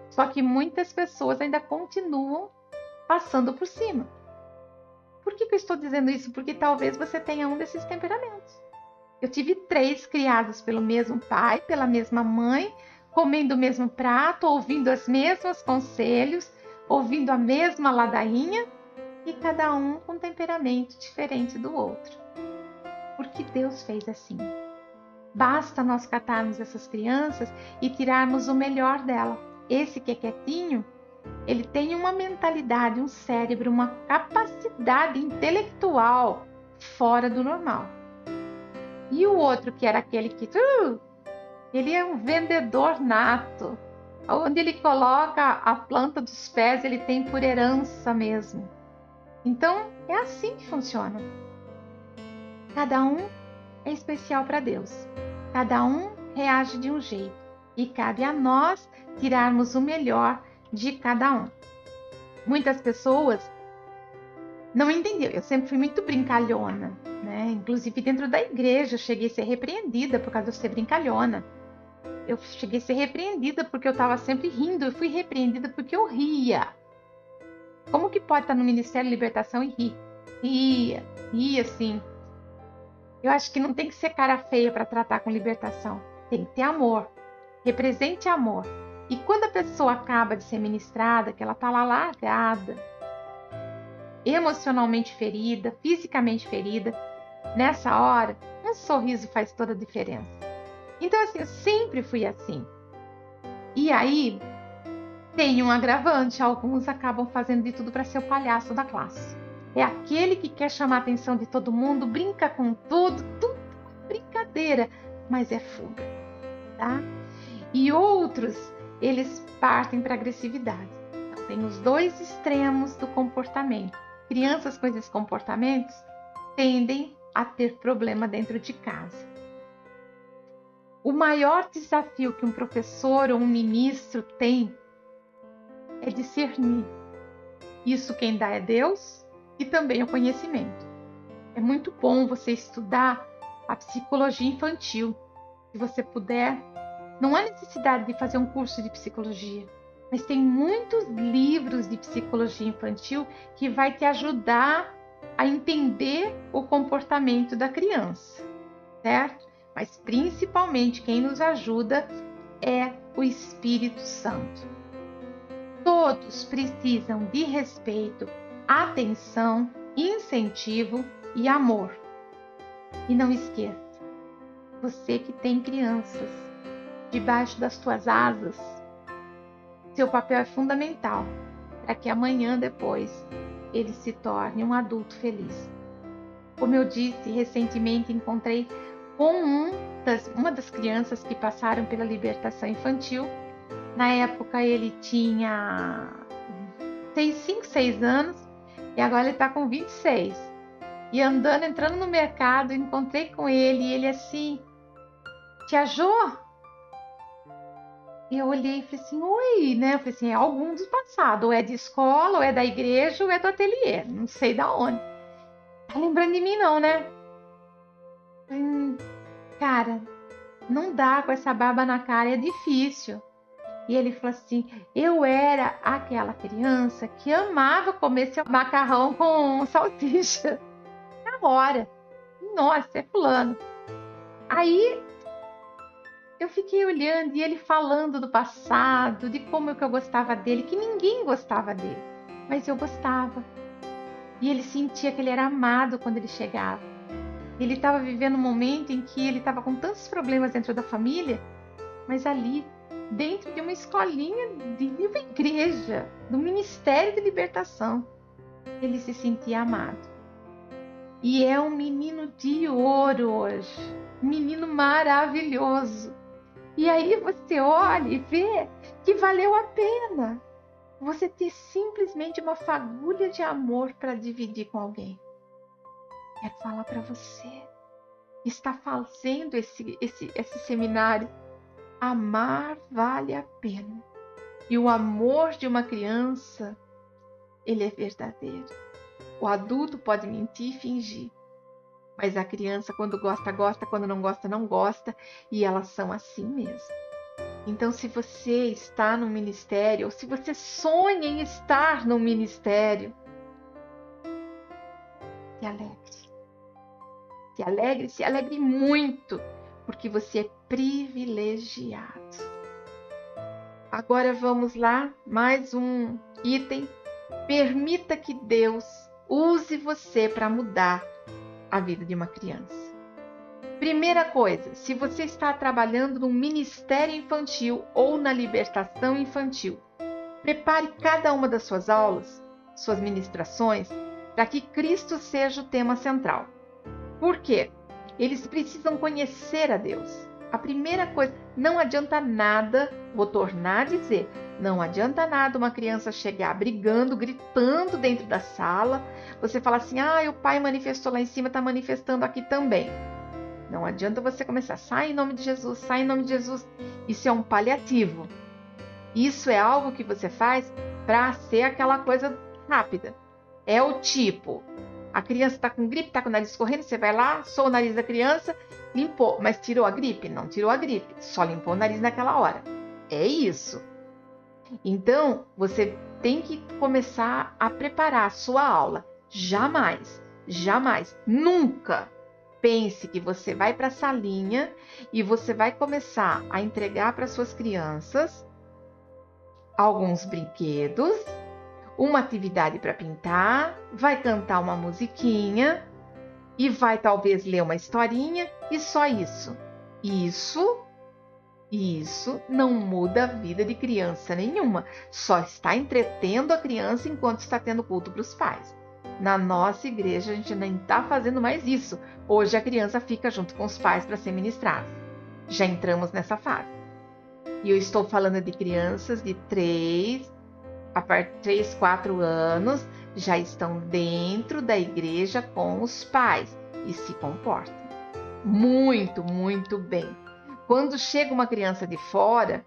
Só que muitas pessoas ainda continuam passando por cima. Por que eu estou dizendo isso? Porque talvez você tenha um desses temperamentos. Eu tive 3 criados pelo mesmo pai, pela mesma mãe, comendo o mesmo prato, ouvindo os mesmos conselhos, ouvindo a mesma ladainha, e cada um com um temperamento diferente do outro. Porque Deus fez assim. Basta nós catarmos essas crianças e tirarmos o melhor dela. Esse que é quietinho, ele tem uma mentalidade, um cérebro, uma capacidade intelectual fora do normal. E o outro, que era aquele que... ele é um vendedor nato. Onde ele coloca a planta dos pés, ele tem por herança mesmo. Então, é assim que funciona. Cada um é especial para Deus. Cada um reage de um jeito. E cabe a nós tirarmos o melhor de cada um. Muitas pessoas não entenderam. Eu sempre fui muito brincalhona, né? Inclusive dentro da igreja eu cheguei a ser repreendida por causa de eu ser brincalhona. Eu cheguei a ser repreendida porque eu estava sempre rindo. Eu fui repreendida porque eu ria. Como que pode estar no Ministério de Libertação e rir? Ria sim. Eu acho que não tem que ser cara feia para tratar com libertação. Tem que ter amor. Represente amor. E quando a pessoa acaba de ser ministrada, que ela está lá largada, emocionalmente ferida, fisicamente ferida, nessa hora, um sorriso faz toda a diferença. Então, assim, eu sempre fui assim. E aí, tem um agravante. Alguns acabam fazendo de tudo para ser o palhaço da classe. É aquele que quer chamar a atenção de todo mundo, brinca com tudo brincadeira, mas é fuga, tá? E outros, eles partem para agressividade. Então, tem os 2 extremos do comportamento. Crianças com esses comportamentos tendem a ter problema dentro de casa. O maior desafio que um professor ou um ministro tem é discernir. Isso quem dá é Deus e também o conhecimento. É muito bom você estudar a psicologia infantil. Se você puder, não há necessidade de fazer um curso de psicologia, mas tem muitos livros de psicologia infantil que vai te ajudar a entender o comportamento da criança, certo? Mas principalmente quem nos ajuda é o Espírito Santo. Todos precisam de respeito, atenção incentivo e amor. E não esqueça, você que tem crianças debaixo das tuas asas, seu papel é fundamental para que amanhã depois ele se torne um adulto feliz. Como eu disse, recentemente encontrei com uma das crianças que passaram pela libertação infantil. Na época ele tinha 5, 6 anos e agora ele está com 26. E andando, entrando no mercado, encontrei com ele e ele assim, Tia Jô? E eu olhei e falei assim, oi, né? Eu falei assim, é algum do passado, ou é de escola, ou é da igreja, ou é do ateliê, não sei da onde. Tá lembrando de mim não, né? Cara, não dá com essa barba na cara, é difícil. E ele falou assim, eu era aquela criança que amava comer seu macarrão com salsicha. Na hora. Nossa, é fulano. Aí eu fiquei olhando e ele falando do passado, de como que eu gostava dele, que ninguém gostava dele, mas eu gostava. E ele sentia que ele era amado quando ele chegava. Ele estava vivendo um momento em que ele estava com tantos problemas dentro da família, mas ali, dentro de uma escolinha, de uma igreja, do Ministério de Libertação, ele se sentia amado. E é um menino de ouro hoje, um menino maravilhoso. E aí você olha e vê que valeu a pena você ter simplesmente uma fagulha de amor para dividir com alguém. Quero falar para você que está fazendo esse seminário. Amar vale a pena. E o amor de uma criança, ele é verdadeiro. O adulto pode mentir e fingir. Mas a criança, quando gosta, gosta. Quando não gosta, não gosta. E elas são assim mesmo. Então, se você está no ministério, ou se você sonha em estar no ministério, se alegre. Se alegre muito, porque você é privilegiado. Agora vamos lá, mais um item. Permita que Deus use você para mudar a vida de uma criança. Primeira coisa, se você está trabalhando no ministério infantil ou na libertação infantil, prepare cada uma das suas aulas, suas ministrações, para que Cristo seja o tema central. Por quê? Eles precisam conhecer a Deus. A primeira coisa, não adianta nada, vou tornar a dizer, não adianta nada uma criança chegar brigando, gritando dentro da sala, você falar assim, o pai manifestou lá em cima, está manifestando aqui também. Não adianta você começar, sai em nome de Jesus, sai em nome de Jesus. Isso é um paliativo. Isso é algo que você faz para ser aquela coisa rápida. É o tipo, a criança está com gripe, está com o nariz correndo, você vai lá, soa o nariz da criança, limpou, mas tirou a gripe? Não tirou a gripe, só limpou o nariz naquela hora. É isso. Então, você tem que começar a preparar a sua aula. Jamais, nunca pense que você vai para a salinha e você vai começar a entregar para suas crianças alguns brinquedos, uma atividade para pintar, vai cantar uma musiquinha e vai talvez ler uma historinha e só isso. Isso não muda a vida de criança nenhuma, só está entretendo a criança enquanto está tendo culto para os pais. Na nossa igreja a gente nem está fazendo mais isso. Hoje a criança fica junto com os pais para ser ministrada. Já entramos nessa fase. E eu estou falando de crianças de 3, 4 anos, já estão dentro da igreja com os pais e se comportam muito, muito bem. Quando chega uma criança de fora,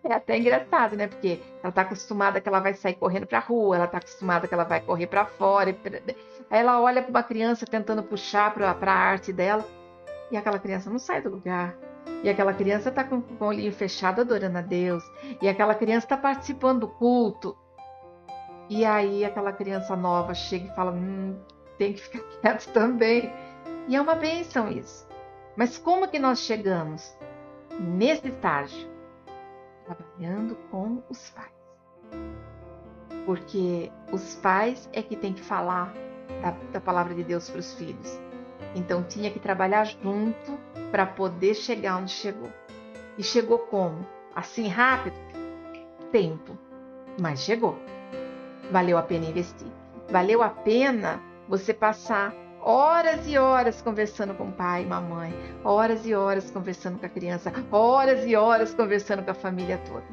é até engraçado, né? Porque ela está acostumada que ela vai sair correndo para a rua, ela está acostumada que ela vai correr para fora. Aí ela olha para uma criança tentando puxar para a arte dela e aquela criança não sai do lugar. E aquela criança está com o olhinho fechado adorando a Deus. E aquela criança está participando do culto. E aí aquela criança nova chega e fala, tem que ficar quieto também. E é uma bênção isso. Mas como que nós chegamos nesse estágio? Trabalhando com os pais. Porque os pais é que tem que falar da palavra de Deus para os filhos. Então tinha que trabalhar junto para poder chegar onde chegou. E chegou como? Assim rápido? Tempo. Mas chegou. Valeu a pena investir. Valeu a pena você passar horas e horas conversando com o pai e mamãe, horas e horas conversando com a criança, horas e horas conversando com a família toda.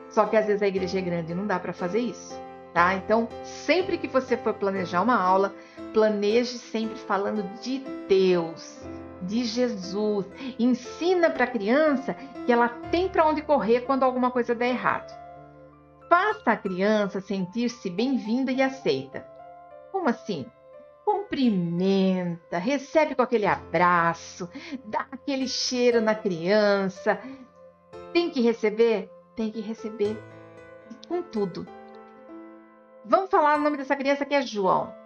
Só que às vezes a igreja é grande e não dá para fazer isso, tá? Então, sempre que você for planejar uma aula, planeje sempre falando de Deus, de Jesus. Ensina para a criança que ela tem para onde correr quando alguma coisa der errado. Faça a criança sentir-se bem-vinda e aceita. Como assim? Cumprimenta, recebe com aquele abraço, dá aquele cheiro na criança. Tem que receber? Tem que receber com tudo. Vamos falar o nome dessa criança que é João.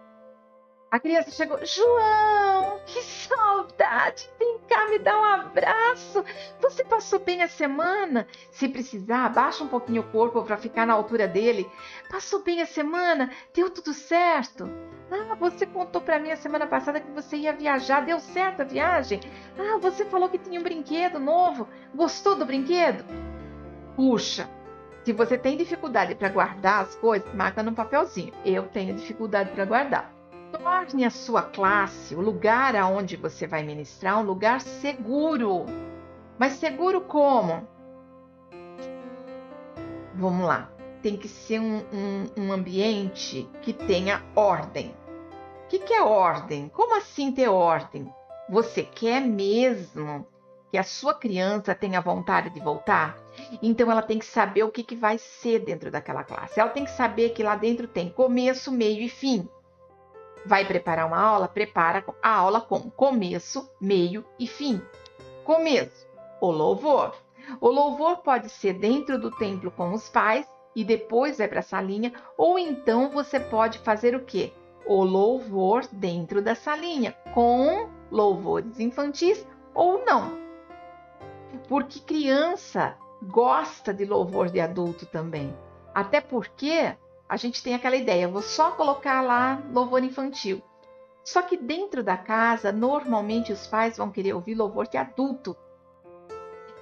A criança chegou, João, que saudade, vem cá me dar um abraço. Você passou bem a semana? Se precisar, abaixa um pouquinho o corpo para ficar na altura dele. Passou bem a semana? Deu tudo certo? Ah, você contou para mim a semana passada que você ia viajar, deu certo a viagem? Ah, você falou que tinha um brinquedo novo, gostou do brinquedo? Puxa, se você tem dificuldade para guardar as coisas, marca no papelzinho. Eu tenho dificuldade para guardar. Torne a sua classe, o lugar aonde você vai ministrar, um lugar seguro. Mas seguro como? Vamos lá. Tem que ser um ambiente que tenha ordem. O que é ordem? Como assim ter ordem? Você quer mesmo que a sua criança tenha vontade de voltar? Então ela tem que saber o que vai ser dentro daquela classe. Ela tem que saber que lá dentro tem começo, meio e fim. Vai preparar uma aula? Prepara a aula com começo, meio e fim. Começo, o louvor. O louvor pode ser dentro do templo com os pais e depois vai para a salinha, ou então você pode fazer o quê? O louvor dentro da salinha, com louvores infantis ou não. Porque criança gosta de louvor de adulto também. Até porque a gente tem aquela ideia, vou só colocar lá louvor infantil. Só que dentro da casa, normalmente os pais vão querer ouvir louvor de adulto.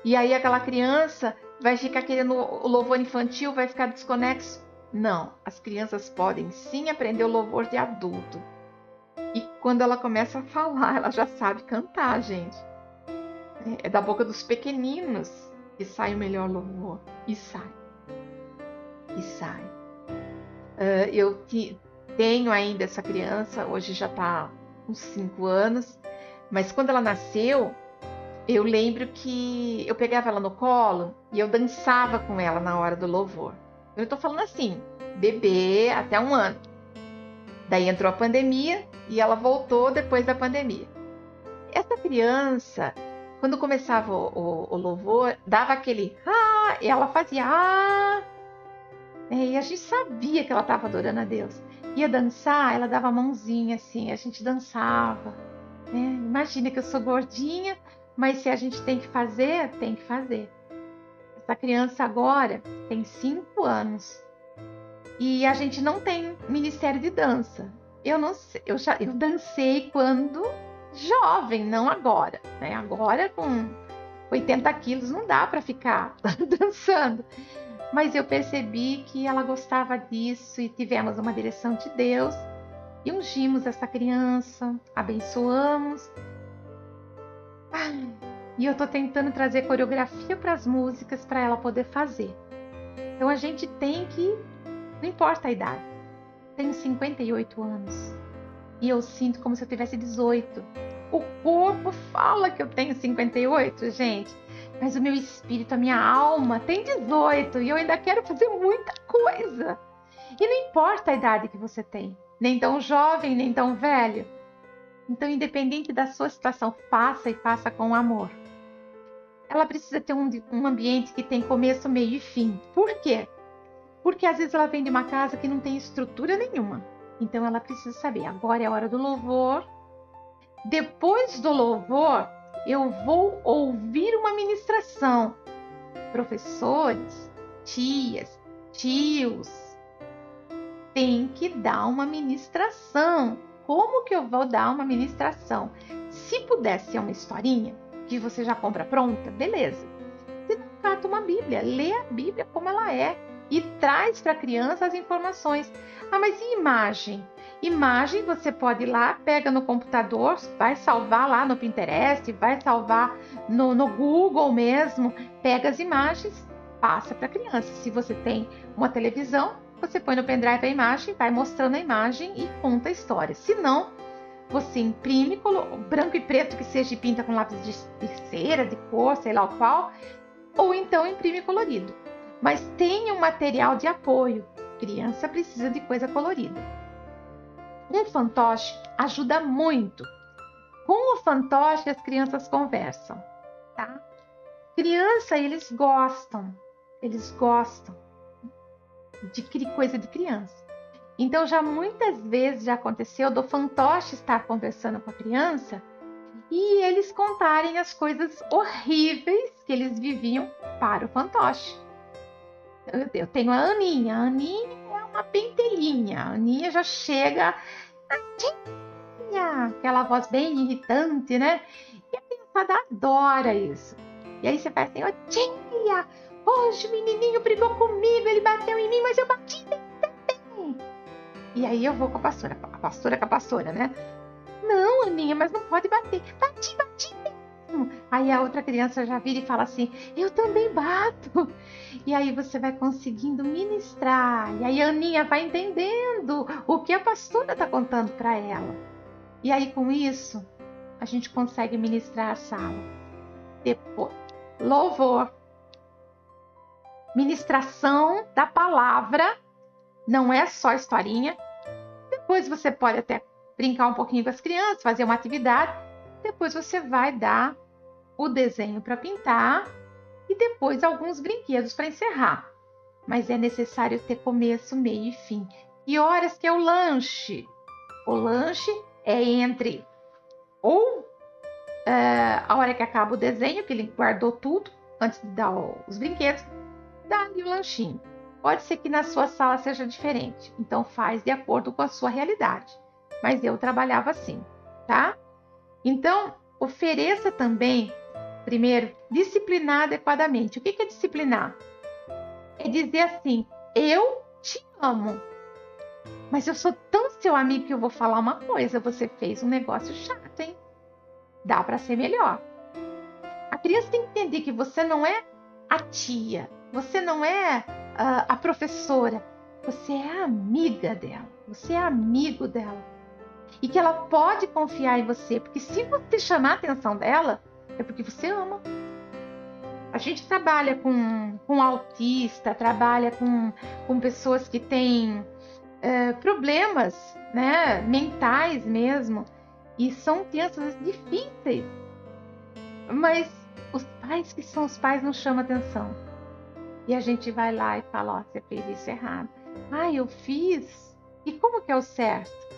E aí aquela criança vai ficar querendo o louvor infantil, vai ficar desconexo. Não, as crianças podem sim aprender o louvor de adulto. E quando ela começa a falar, ela já sabe cantar, gente. É da boca dos pequeninos que sai o melhor louvor. E sai. E sai. Eu tenho ainda essa criança, hoje já está uns 5 anos, mas quando ela nasceu, eu lembro que eu pegava ela no colo e eu dançava com ela na hora do louvor. Eu estou falando assim, bebê até 1 ano. Daí entrou a pandemia e ela voltou depois da pandemia. Essa criança, quando começava o louvor, dava aquele ah, e ela fazia ah. E a gente sabia que ela estava adorando a Deus. Ia dançar, ela dava a mãozinha assim, a gente dançava. Imagina que eu sou gordinha, mas se a gente tem que fazer, tem que fazer. Essa criança agora tem 5 anos. E a gente não tem ministério de dança. Eu não sei, eu dancei quando jovem, não agora. Agora com 80 quilos não dá para ficar dançando. Mas eu percebi que ela gostava disso e tivemos uma direção de Deus e ungimos essa criança, abençoamos. E eu estou tentando trazer coreografia para as músicas para ela poder fazer. Então a gente tem que, não importa a idade, tenho 58 anos e eu sinto como se eu tivesse 18. O corpo fala que eu tenho 58, gente. Mas o meu espírito, a minha alma tem 18 e eu ainda quero fazer muita coisa. E não importa a idade que você tem, nem tão jovem, nem tão velho. Então, independente da sua situação, faça e faça com amor. Ela precisa ter um ambiente que tem começo, meio e fim. Por quê? Porque às vezes ela vem de uma casa que não tem estrutura nenhuma. Então, ela precisa saber, agora é a hora do louvor. Depois do louvor, eu vou ouvir uma ministração. Professores, tias, tios, tem que dar uma ministração. como que eu vou dar uma ministração? Se pudesse ser uma historinha, que você já compra pronta, beleza. Você cata uma Bíblia, lê a Bíblia como ela é e traz para a criança as informações. Ah, mas e imagem? Imagem você pode ir lá, pega no computador, vai salvar lá no Pinterest, vai salvar no Google mesmo, pega as imagens, passa para a criança. Se você tem uma televisão, você põe no pendrive a imagem, vai mostrando a imagem e conta a história. Se não, você imprime, branco e preto que seja, e pinta com lápis de cera, de cor, sei lá o qual, ou então imprime colorido. Mas tenha um material de apoio. Criança precisa de coisa colorida. Um fantoche ajuda muito. Com o fantoche as crianças conversam, tá? Criança, eles gostam de coisa de criança. Então, já muitas vezes já aconteceu do fantoche estar conversando com a criança e eles contarem as coisas horríveis que eles viviam para o fantoche. Eu tenho a Aninha. A Aninha é uma pentelhinha. A Aninha já chega... Aquela voz bem irritante, né? E a criançada adora isso. E aí você faz assim, ô tia, hoje o menininho brigou comigo, ele bateu em mim, mas eu bati nele também. E aí eu vou com a pastora com a pastora, né? Não, Aninha, mas não pode bater. Bati mesmo. Aí a outra criança já vira e fala assim, eu também bato. E aí você vai conseguindo ministrar. E aí a Aninha vai entendendo o que a pastora está contando para ela. E aí com isso, a gente consegue ministrar a sala. Depois, louvor. Ministração da palavra. Não é só historinha. Depois você pode até brincar um pouquinho com as crianças, fazer uma atividade. Depois você vai dar o desenho para pintar e depois alguns brinquedos para encerrar. Mas é necessário ter começo, meio e fim. E horas que é o lanche? O lanche é entre ou a hora que acaba o desenho, que ele guardou tudo antes de dar os brinquedos, dá ali o lanchinho. Pode ser que na sua sala seja diferente, então faz de acordo com a sua realidade. Mas eu trabalhava assim, tá? Então, ofereça também, primeiro, disciplinar adequadamente. O que é disciplinar? É dizer assim, eu te amo, mas eu sou tão seu amigo que eu vou falar uma coisa, você fez um negócio chato, hein? Dá para ser melhor. A criança tem que entender que você não é a tia, você não é a professora, você é a amiga dela, você é amigo dela. E que ela pode confiar em você, porque se você chamar a atenção dela, é porque você ama. A gente trabalha com autista, trabalha com pessoas que têm problemas, né, mentais mesmo, e são crianças difíceis. Mas os pais que são os pais não chamam atenção. E a gente vai lá e fala, ó, você fez isso errado. Ah, eu fiz? E como que é o certo?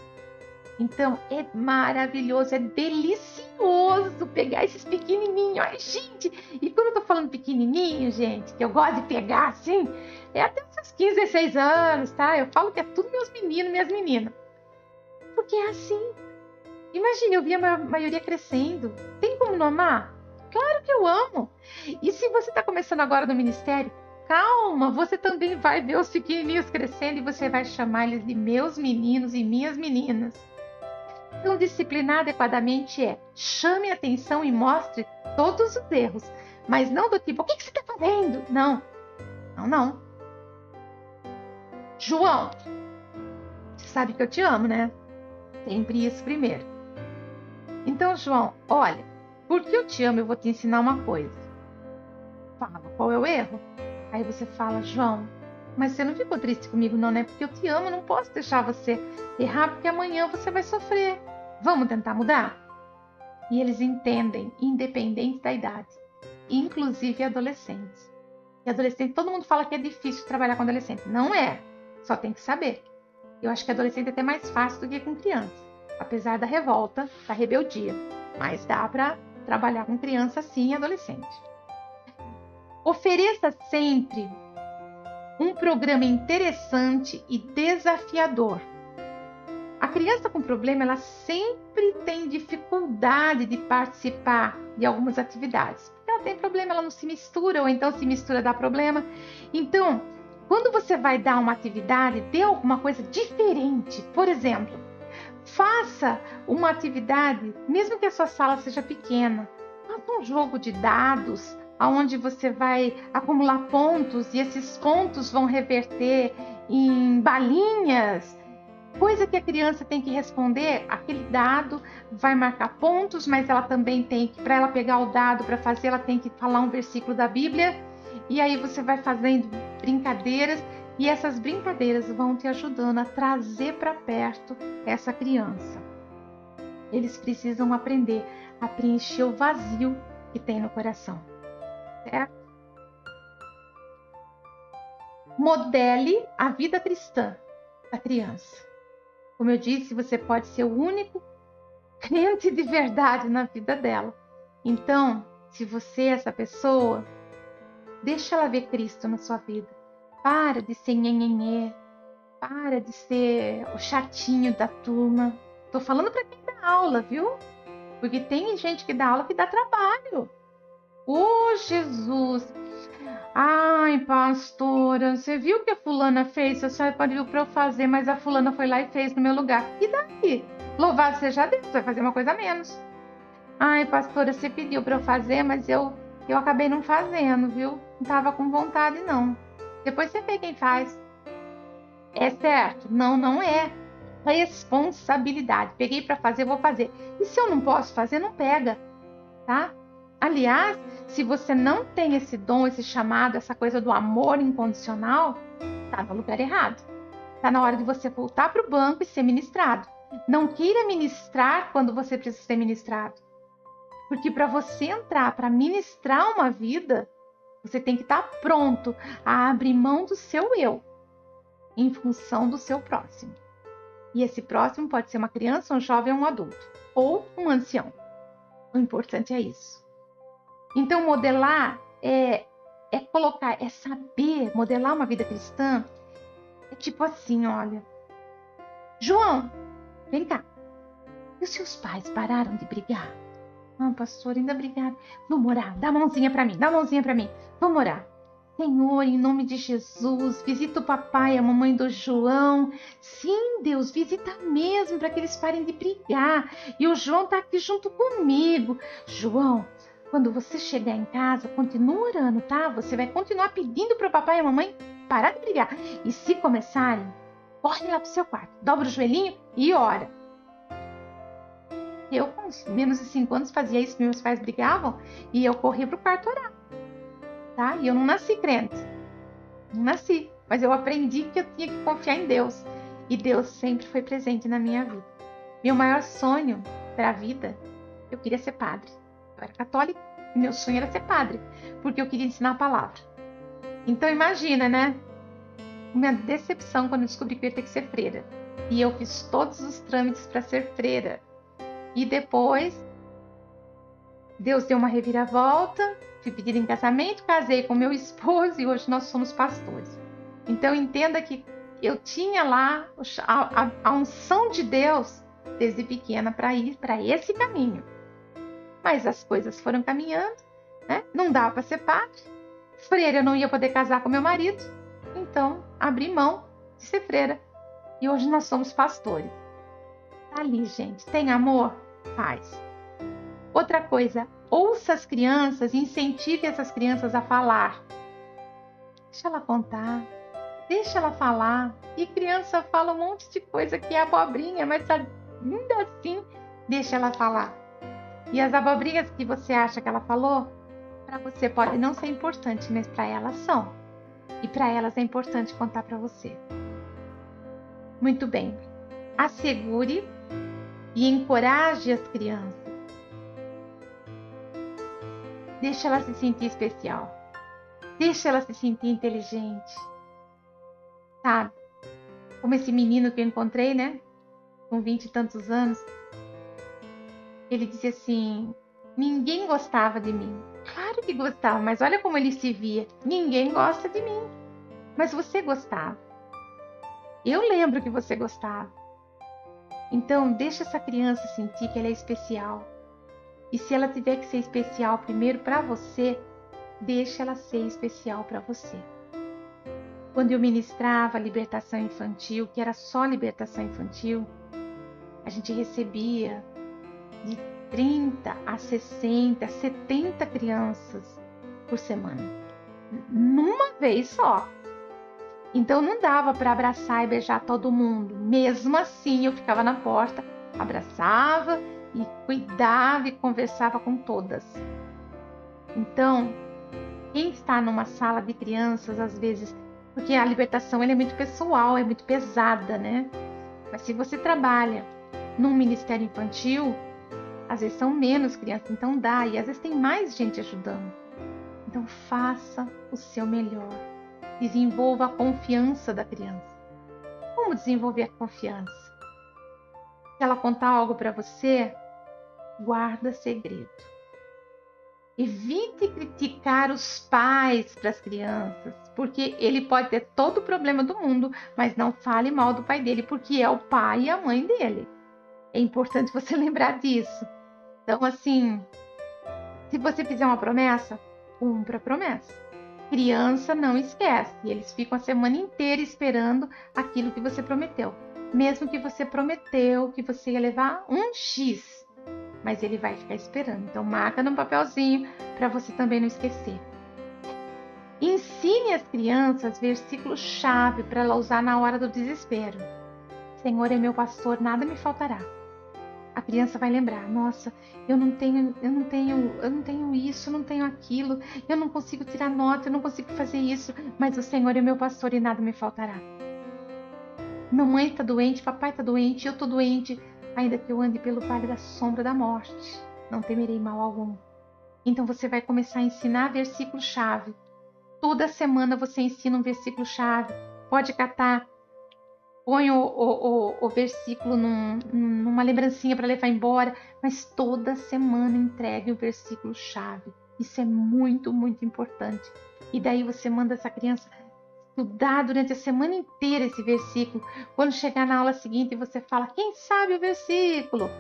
Então, é maravilhoso, é delicioso pegar esses pequenininhos. Ai, gente, e quando eu tô falando pequenininho, gente, que eu gosto de pegar assim, é até os seus 15, 16 anos, tá? Eu falo que é tudo meus meninos, minhas meninas. Porque é assim. Imagine, eu vi a maioria crescendo. Tem como não amar? Claro que eu amo. E se você está começando agora no ministério, calma, você também vai ver os pequenininhos crescendo e você vai chamar eles de meus meninos e minhas meninas. Então, disciplinar adequadamente é chame a atenção e mostre todos os erros, mas não do tipo, o que você está fazendo? Não. João, você sabe que eu te amo, né? Sempre isso primeiro. Então, João, olha, porque eu te amo, eu vou te ensinar uma coisa. Fala, qual é o erro? Aí você fala, João, mas você não ficou triste comigo não, né? Porque eu te amo, não posso deixar você errar, porque amanhã você vai sofrer. Vamos tentar mudar? E eles entendem, independente da idade, inclusive adolescentes. E adolescente, todo mundo fala que é difícil trabalhar com adolescente. Não é, só tem que saber. Eu acho que adolescente é até mais fácil do que com criança, apesar da revolta, da rebeldia. Mas dá para trabalhar com criança sim e adolescente. Ofereça sempre um programa interessante e desafiador. A criança com problema, ela sempre tem dificuldade de participar de algumas atividades. Porque ela tem problema, ela não se mistura, ou então se mistura dá problema. Então, quando você vai dar uma atividade, dê alguma coisa diferente. Por exemplo, faça uma atividade, mesmo que a sua sala seja pequena. Faça um jogo de dados, onde você vai acumular pontos e esses pontos vão reverter em balinhas. Coisa que a criança tem que responder, aquele dado vai marcar pontos, mas ela também tem que, para ela pegar o dado para fazer, ela tem que falar um versículo da Bíblia. E aí você vai fazendo brincadeiras e essas brincadeiras vão te ajudando a trazer para perto essa criança. Eles precisam aprender a preencher o vazio que tem no coração, certo? Modele a vida cristã da criança. Como eu disse, você pode ser o único crente de verdade na vida dela. Então, se você é essa pessoa, deixa ela ver Cristo na sua vida. Para de ser nhenhenhê. Para de ser o chatinho da turma. Tô falando para quem dá aula, viu? Porque tem gente que dá aula que dá trabalho. Ô, Jesus! Ai, pastora, você viu o que a fulana fez? Você só pediu para eu fazer, mas a fulana foi lá e fez no meu lugar. E daí? Louvado seja Deus, vai fazer uma coisa a menos. Ai, pastora, você pediu para eu fazer, mas eu acabei não fazendo, viu? Não tava com vontade, não. Depois você vê quem faz. É certo? Não, não é. Responsabilidade. Peguei para fazer, vou fazer. E se eu não posso fazer, não pega, tá? Aliás, se você não tem esse dom, esse chamado, essa coisa do amor incondicional, tá no lugar errado. Tá na hora de você voltar para o banco e ser ministrado. Não queira ministrar quando você precisa ser ministrado. Porque para você entrar, para ministrar uma vida, você tem que estar pronto a abrir mão do seu eu em função do seu próximo. E esse próximo pode ser uma criança, um jovem ou um adulto, ou um ancião. O importante é isso. Então, modelar é colocar, é saber modelar uma vida cristã. É tipo assim, olha. João, vem cá. E os seus pais pararam de brigar? Não, pastor, ainda brigaram. Vamos orar, dá a mãozinha para mim, dá a mãozinha para mim. Vamos orar. Senhor, em nome de Jesus, visita o papai e a mamãe do João. Sim, Deus, visita mesmo para que eles parem de brigar. E o João está aqui junto comigo. João, quando você chegar em casa, continua orando, tá? Você vai continuar pedindo para o papai e a mamãe parar de brigar. E se começarem, corre lá pro seu quarto, dobra o joelhinho e ora. Eu, com menos de 5 anos, fazia isso, meus pais brigavam e eu corria pro quarto orar. Tá? E eu não nasci crente. Não nasci. Mas eu aprendi que eu tinha que confiar em Deus. E Deus sempre foi presente na minha vida. Meu maior sonho para a vida, eu queria ser padre. Eu era católica e meu sonho era ser padre. Porque eu queria ensinar a palavra. Então imagina, né? Minha decepção quando eu descobri que eu ia ter que ser freira. E eu fiz todos os trâmites para ser freira. E depois, Deus deu uma reviravolta. Fui pedida em casamento, casei com meu esposo e hoje nós somos pastores. Então entenda que eu tinha lá a unção de Deus desde pequena para ir para esse caminho. Mas as coisas foram caminhando, né? Não dava para ser padre. Freira eu não ia poder casar com meu marido. Então abri mão de ser freira. E hoje nós somos pastores. Tá ali, gente. Tem amor? Faz. Outra coisa, ouça as crianças, incentive essas crianças a falar. Deixa ela contar, deixa ela falar. E criança fala um monte de coisa que é abobrinha, mas ainda assim, deixa ela falar. E as abobrinhas que você acha que ela falou, para você pode não ser importante, mas para elas são. E para elas é importante contar para você. Muito bem. Assegure e encoraje as crianças. Deixa ela se sentir especial. Deixa ela se sentir inteligente. Sabe? Como esse menino que eu encontrei, né? Com 20 e tantos anos. Ele disse assim: ninguém gostava de mim. Claro que gostava, mas olha como ele se via. Ninguém gosta de mim. Mas você gostava. Eu lembro que você gostava. Então, deixa essa criança sentir que ela é especial. E se ela tiver que ser especial primeiro para você, deixa ela ser especial para você. Quando eu ministrava a libertação infantil, que era só libertação infantil, a gente recebia de 30 a 60, 70 crianças por semana, numa vez só. Então não dava para abraçar e beijar todo mundo. Mesmo assim, eu ficava na porta, abraçava e cuidava e conversava com todas. Então, quem está numa sala de crianças, às vezes, porque a libertação é muito pessoal, é muito pesada, né? Mas se você trabalha num ministério infantil, às vezes são menos crianças, então dá, e às vezes tem mais gente ajudando. Então faça o seu melhor. Desenvolva a confiança da criança. Como desenvolver a confiança? Se ela contar algo para você, guarda segredo. Evite criticar os pais para as crianças, porque ele pode ter todo o problema do mundo, mas não fale mal do pai dele, porque é o pai e a mãe dele. É importante você lembrar disso. Então, assim, se você fizer uma promessa, cumpra a promessa. Criança não esquece, e eles ficam a semana inteira esperando aquilo que você prometeu. Mesmo que você prometeu que você ia levar um X, mas ele vai ficar esperando. Então, marca num papelzinho para você também não esquecer. Ensine as crianças versículos-chave para ela usar na hora do desespero. Senhor é meu pastor, nada me faltará. A criança vai lembrar, nossa, eu não tenho isso, eu não tenho aquilo, eu não consigo tirar nota, eu não consigo fazer isso, mas o Senhor é meu pastor e nada me faltará. Mamãe está doente, papai está doente, eu estou doente, ainda que eu ande pelo vale da sombra da morte, não temerei mal algum. Então você vai começar a ensinar versículo-chave. Toda semana você ensina um versículo-chave. Pode catar. Põe o versículo numa lembrancinha para levar embora, mas toda semana entregue o versículo-chave. Isso é muito, muito importante. E daí você manda essa criança estudar durante a semana inteira esse versículo. Quando chegar na aula seguinte, você fala, quem sabe o versículo?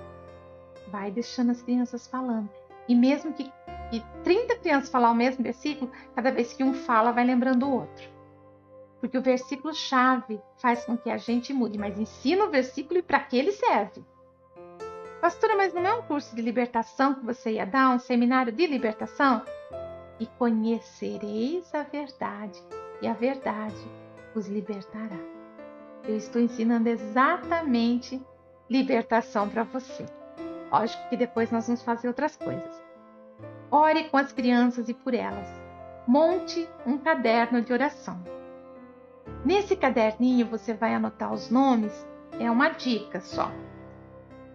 Vai deixando as crianças falando. E mesmo que 30 crianças falar o mesmo versículo, cada vez que um fala, vai lembrando o outro. Porque o versículo-chave faz com que a gente mude, mas ensina o versículo e para que ele serve. Pastora, mas não é um curso de libertação que você ia dar, um seminário de libertação? E conhecereis a verdade, e a verdade os libertará. Eu estou ensinando exatamente libertação para você. Lógico que depois nós vamos fazer outras coisas. Ore com as crianças e por elas. Monte um caderno de oração. Nesse caderninho você vai anotar os nomes, é uma dica só.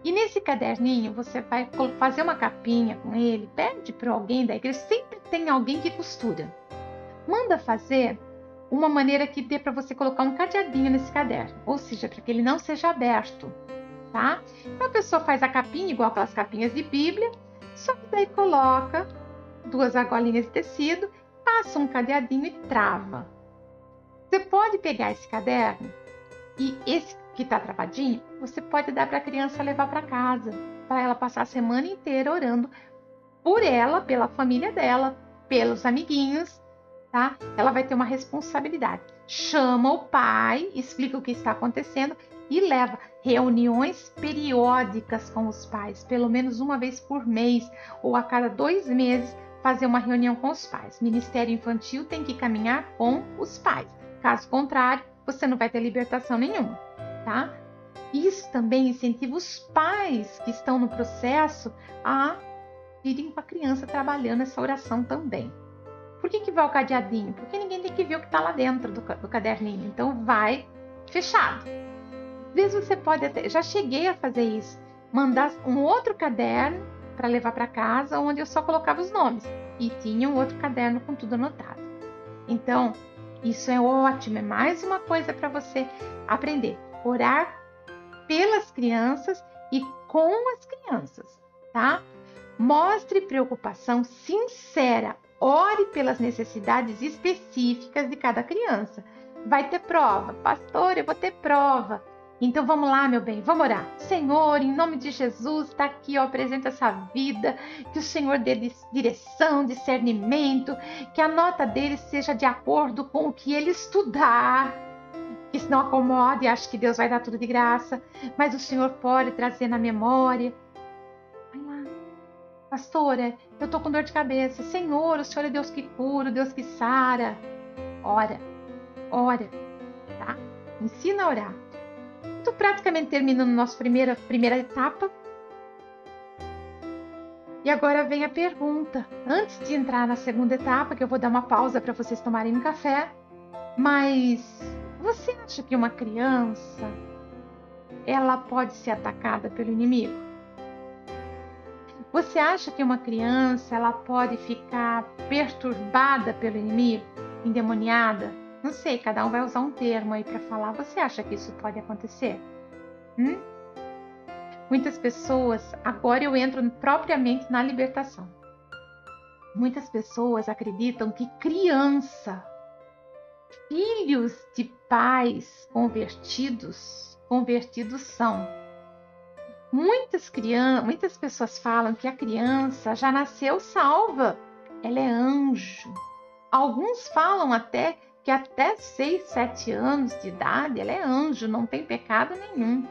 E nesse caderninho você vai fazer uma capinha com ele, pede para alguém da igreja, sempre tem alguém que costura. Manda fazer uma maneira que dê para você colocar um cadeadinho nesse caderno, ou seja, para que ele não seja aberto, tá? Então a pessoa faz a capinha, igual aquelas capinhas de Bíblia, só que daí coloca 2 argolinhas de tecido, passa um cadeadinho e trava. Você pode pegar esse caderno e esse que está travadinho, você pode dar para a criança levar para casa, para ela passar a semana inteira orando por ela, pela família dela, pelos amiguinhos, tá? Ela vai ter uma responsabilidade. Chama o pai, explica o que está acontecendo e leva reuniões periódicas com os pais, pelo menos uma vez por mês ou a cada 2 meses, fazer uma reunião com os pais. Ministério infantil tem que caminhar com os pais. Caso contrário, você não vai ter libertação nenhuma, tá? Isso também incentiva os pais que estão no processo a irem com a criança trabalhando essa oração também. Por que vai o cadeadinho? Porque ninguém tem que ver o que está lá dentro do caderninho. Então, vai fechado. Às vezes você pode até... Já cheguei a fazer isso. Mandar um outro caderno para levar para casa, onde eu só colocava os nomes. E tinha um outro caderno com tudo anotado. Então, isso é ótimo, é mais uma coisa para você aprender. Orar pelas crianças e com as crianças, tá? Mostre preocupação sincera. Ore pelas necessidades específicas de cada criança. Vai ter prova. Pastor, eu vou ter prova. Então vamos lá, meu bem, vamos orar. Senhor, em nome de Jesus, está aqui, ó, apresenta essa vida, que o Senhor dê direção, discernimento, que a nota dele seja de acordo com o que ele estudar, que se não acomode e ache que Deus vai dar tudo de graça, mas o Senhor pode trazer na memória. Vai lá, pastora, eu tô com dor de cabeça. Senhor, o Senhor é Deus que cura, Deus que sara. Ora, tá? Ensina a orar. Estou praticamente terminando nossa primeira etapa. E agora vem a pergunta. Antes de entrar na segunda etapa, que eu vou dar uma pausa para vocês tomarem um café, mas você acha que uma criança ela pode ser atacada pelo inimigo? Você acha que uma criança ela pode ficar perturbada pelo inimigo, endemoniada? Não sei, cada um vai usar um termo aí para falar. Você acha que isso pode acontecer? Muitas pessoas, agora eu entro propriamente na libertação. Muitas pessoas acreditam que criança, filhos de pais convertidos são. Muitas pessoas falam que a criança já nasceu salva, ela é anjo. Alguns falam até que até 6, 7 anos de idade ela é anjo, não tem pecado nenhum.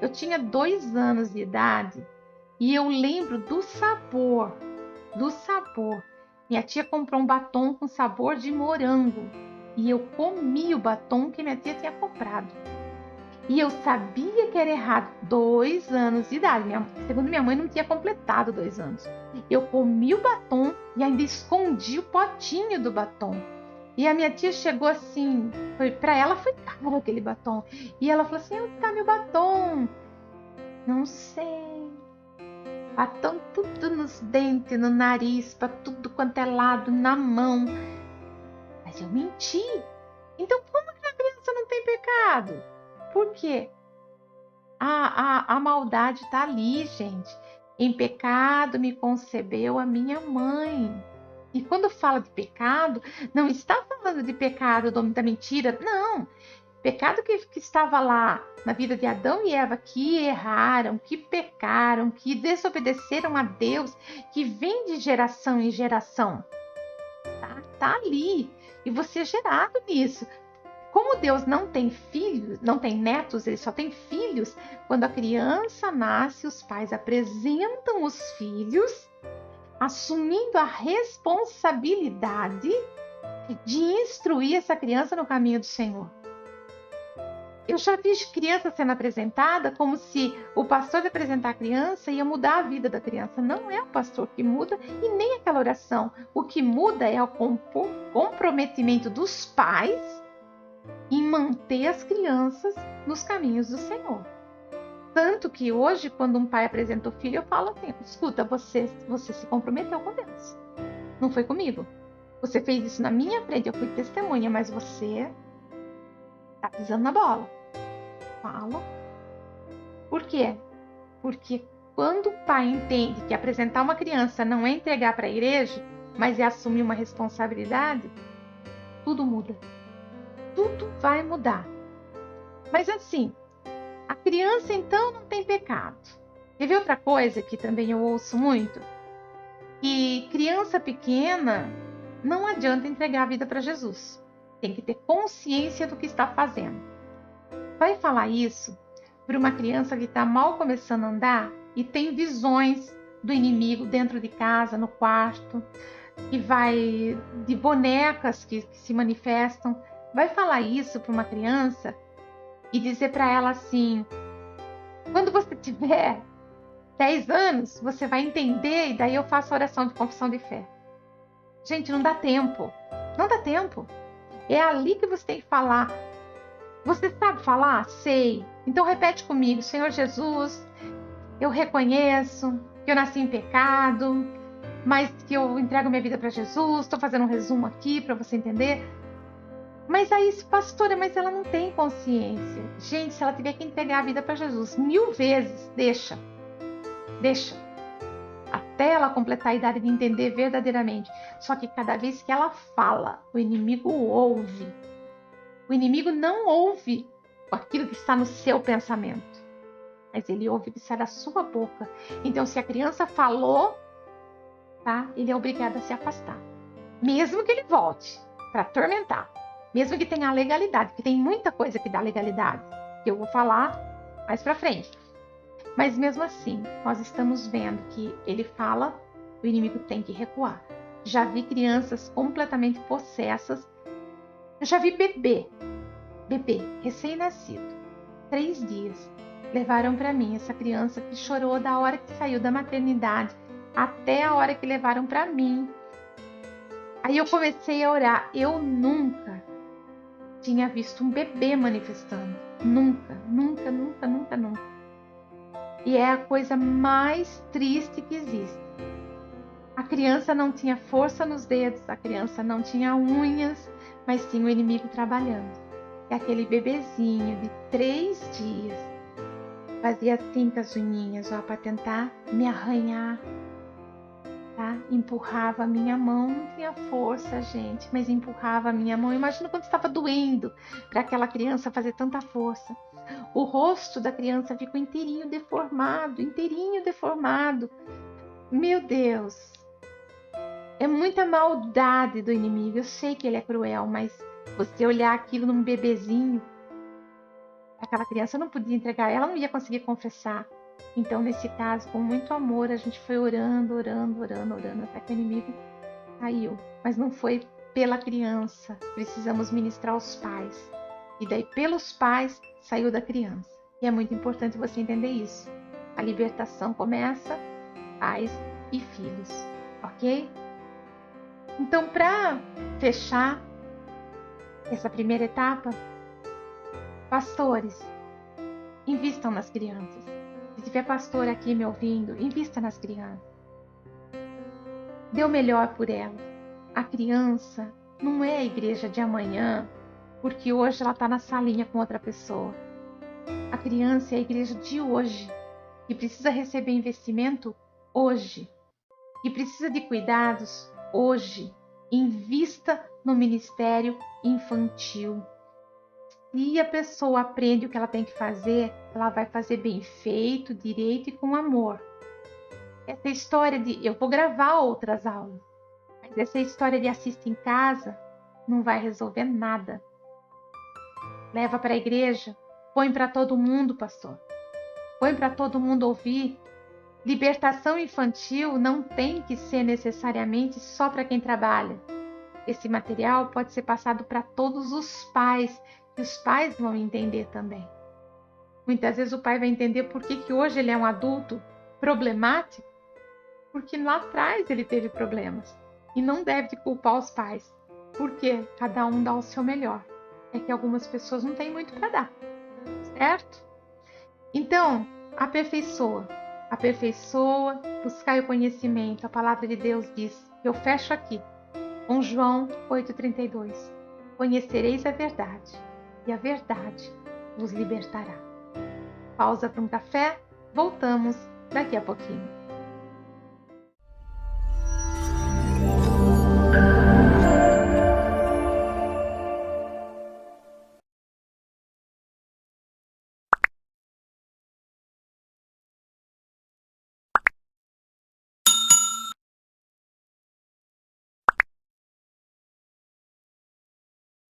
Eu tinha 2 anos de idade e eu lembro do sabor. Minha tia comprou um batom com sabor de morango e eu comi o batom que minha tia tinha comprado. E eu sabia que era errado. 2 anos de idade. Segundo minha mãe, não tinha completado 2 anos. Eu comi o batom e ainda escondi o potinho do batom. E a minha tia chegou assim, para ela foi caro aquele batom. E ela falou assim, onde está meu batom? Não sei. Batom tudo nos dentes, no nariz, para tudo quanto é lado, na mão. Mas eu menti. Então como que a criança não tem pecado? Por quê? A maldade está ali, gente. Em pecado me concebeu a minha mãe. E quando fala de pecado, não está falando de pecado da mentira, não. Pecado que estava lá na vida de Adão e Eva, que erraram, que pecaram, que desobedeceram a Deus, que vem de geração em geração. Tá ali. E você é gerado nisso. Como Deus não tem filhos, não tem netos, ele só tem filhos, quando a criança nasce, os pais apresentam os filhos, assumindo a responsabilidade de instruir essa criança no caminho do Senhor. Eu já vi criança sendo apresentada como se o pastor de apresentar a criança ia mudar a vida da criança. Não é o pastor que muda e nem aquela oração. O que muda é o comprometimento dos pais em manter as crianças nos caminhos do Senhor. Tanto que hoje, quando um pai apresenta o filho, eu falo assim, escuta, você se comprometeu com Deus. Não foi comigo. Você fez isso na minha frente, eu fui testemunha, mas você tá pisando na bola. Falo. Por quê? Porque quando o pai entende que apresentar uma criança não é entregar para a igreja, mas é assumir uma responsabilidade, tudo muda. Tudo vai mudar. Mas assim, a criança então não tem pecado. Quer ver outra coisa que também eu ouço muito? Que criança pequena não adianta entregar a vida para Jesus. Tem que ter consciência do que está fazendo. Vai falar isso para uma criança que está mal começando a andar e tem visões do inimigo dentro de casa, no quarto, que vai de bonecas que se manifestam. Vai falar isso para uma criança e dizer para ela assim, quando você tiver 10 anos, você vai entender e daí eu faço a oração de confissão de fé. Gente, não dá tempo. Não dá tempo. É ali que você tem que falar. Você sabe falar? Sei. Então repete comigo. Senhor Jesus, eu reconheço que eu nasci em pecado, mas que eu entrego minha vida para Jesus. Estou fazendo um resumo aqui para você entender. Mas aí, pastora, mas ela não tem consciência. Gente, se ela tiver que entregar a vida para Jesus 1000 vezes, deixa. Até ela completar a idade de entender verdadeiramente. Só que cada vez que ela fala, o inimigo ouve. O inimigo não ouve aquilo que está no seu pensamento, mas ele ouve o que sai da sua boca. Então, se a criança falou, tá? Ele é obrigado a se afastar, mesmo que ele volte para atormentar, mesmo que tenha a legalidade, porque tem muita coisa que dá legalidade, que eu vou falar mais para frente. Mas mesmo assim, nós estamos vendo que ele fala, o inimigo tem que recuar. Já vi crianças completamente possessas. Eu já vi bebê, recém-nascido, 3 dias. Levaram para mim essa criança que chorou da hora que saiu da maternidade até a hora que levaram para mim. Aí eu comecei a orar. Eu nunca tinha visto um bebê manifestando. Nunca. E é a coisa mais triste que existe. A criança não tinha força nos dedos, a criança não tinha unhas, mas tinha o inimigo trabalhando. E aquele bebezinho de 3 dias fazia assim com as unhinhas, ó, para tentar me arranhar, tá? Empurrava a minha mão, não tinha força, gente, mas empurrava a minha mão. Imagina quando estava doendo para aquela criança fazer tanta força. O rosto da criança ficou inteirinho deformado. Meu Deus! É muita maldade do inimigo. Eu sei que ele é cruel, mas você olhar aquilo num bebezinho, aquela criança não podia entregar, ela não ia conseguir confessar. Então, nesse caso, com muito amor, a gente foi orando, até que o inimigo caiu. Mas não foi pela criança. Precisamos ministrar os pais. E daí, pelos pais, saiu da criança. E é muito importante você entender isso. A libertação começa, pais e filhos, ok? Então, para fechar essa primeira etapa, pastores, invistam nas crianças. Se tiver pastor aqui me ouvindo, invista nas crianças. Dê o melhor por elas. A criança não é a igreja de amanhã, porque hoje ela está na salinha com outra pessoa. A criança é a igreja de hoje, que precisa receber investimento hoje, que precisa de cuidados hoje. Invista no ministério infantil. Se a pessoa aprende o que ela tem que fazer, ela vai fazer bem feito, direito e com amor. Essa história de... Eu vou gravar outras aulas, mas essa história de assista em casa não vai resolver nada. Leva para a igreja, põe para todo mundo, pastor. Põe para todo mundo ouvir. Libertação infantil não tem que ser necessariamente só para quem trabalha. Esse material pode ser passado para todos os pais, e os pais vão entender também. Muitas vezes o pai vai entender por que hoje ele é um adulto problemático, porque lá atrás ele teve problemas. E não deve culpar os pais, porque cada um dá o seu melhor. É que algumas pessoas não têm muito para dar, certo? Então, aperfeiçoa, buscai o conhecimento. A palavra de Deus diz, eu fecho aqui, com João 8,32. Conhecereis a verdade, e a verdade vos libertará. Pausa para um café, voltamos daqui a pouquinho.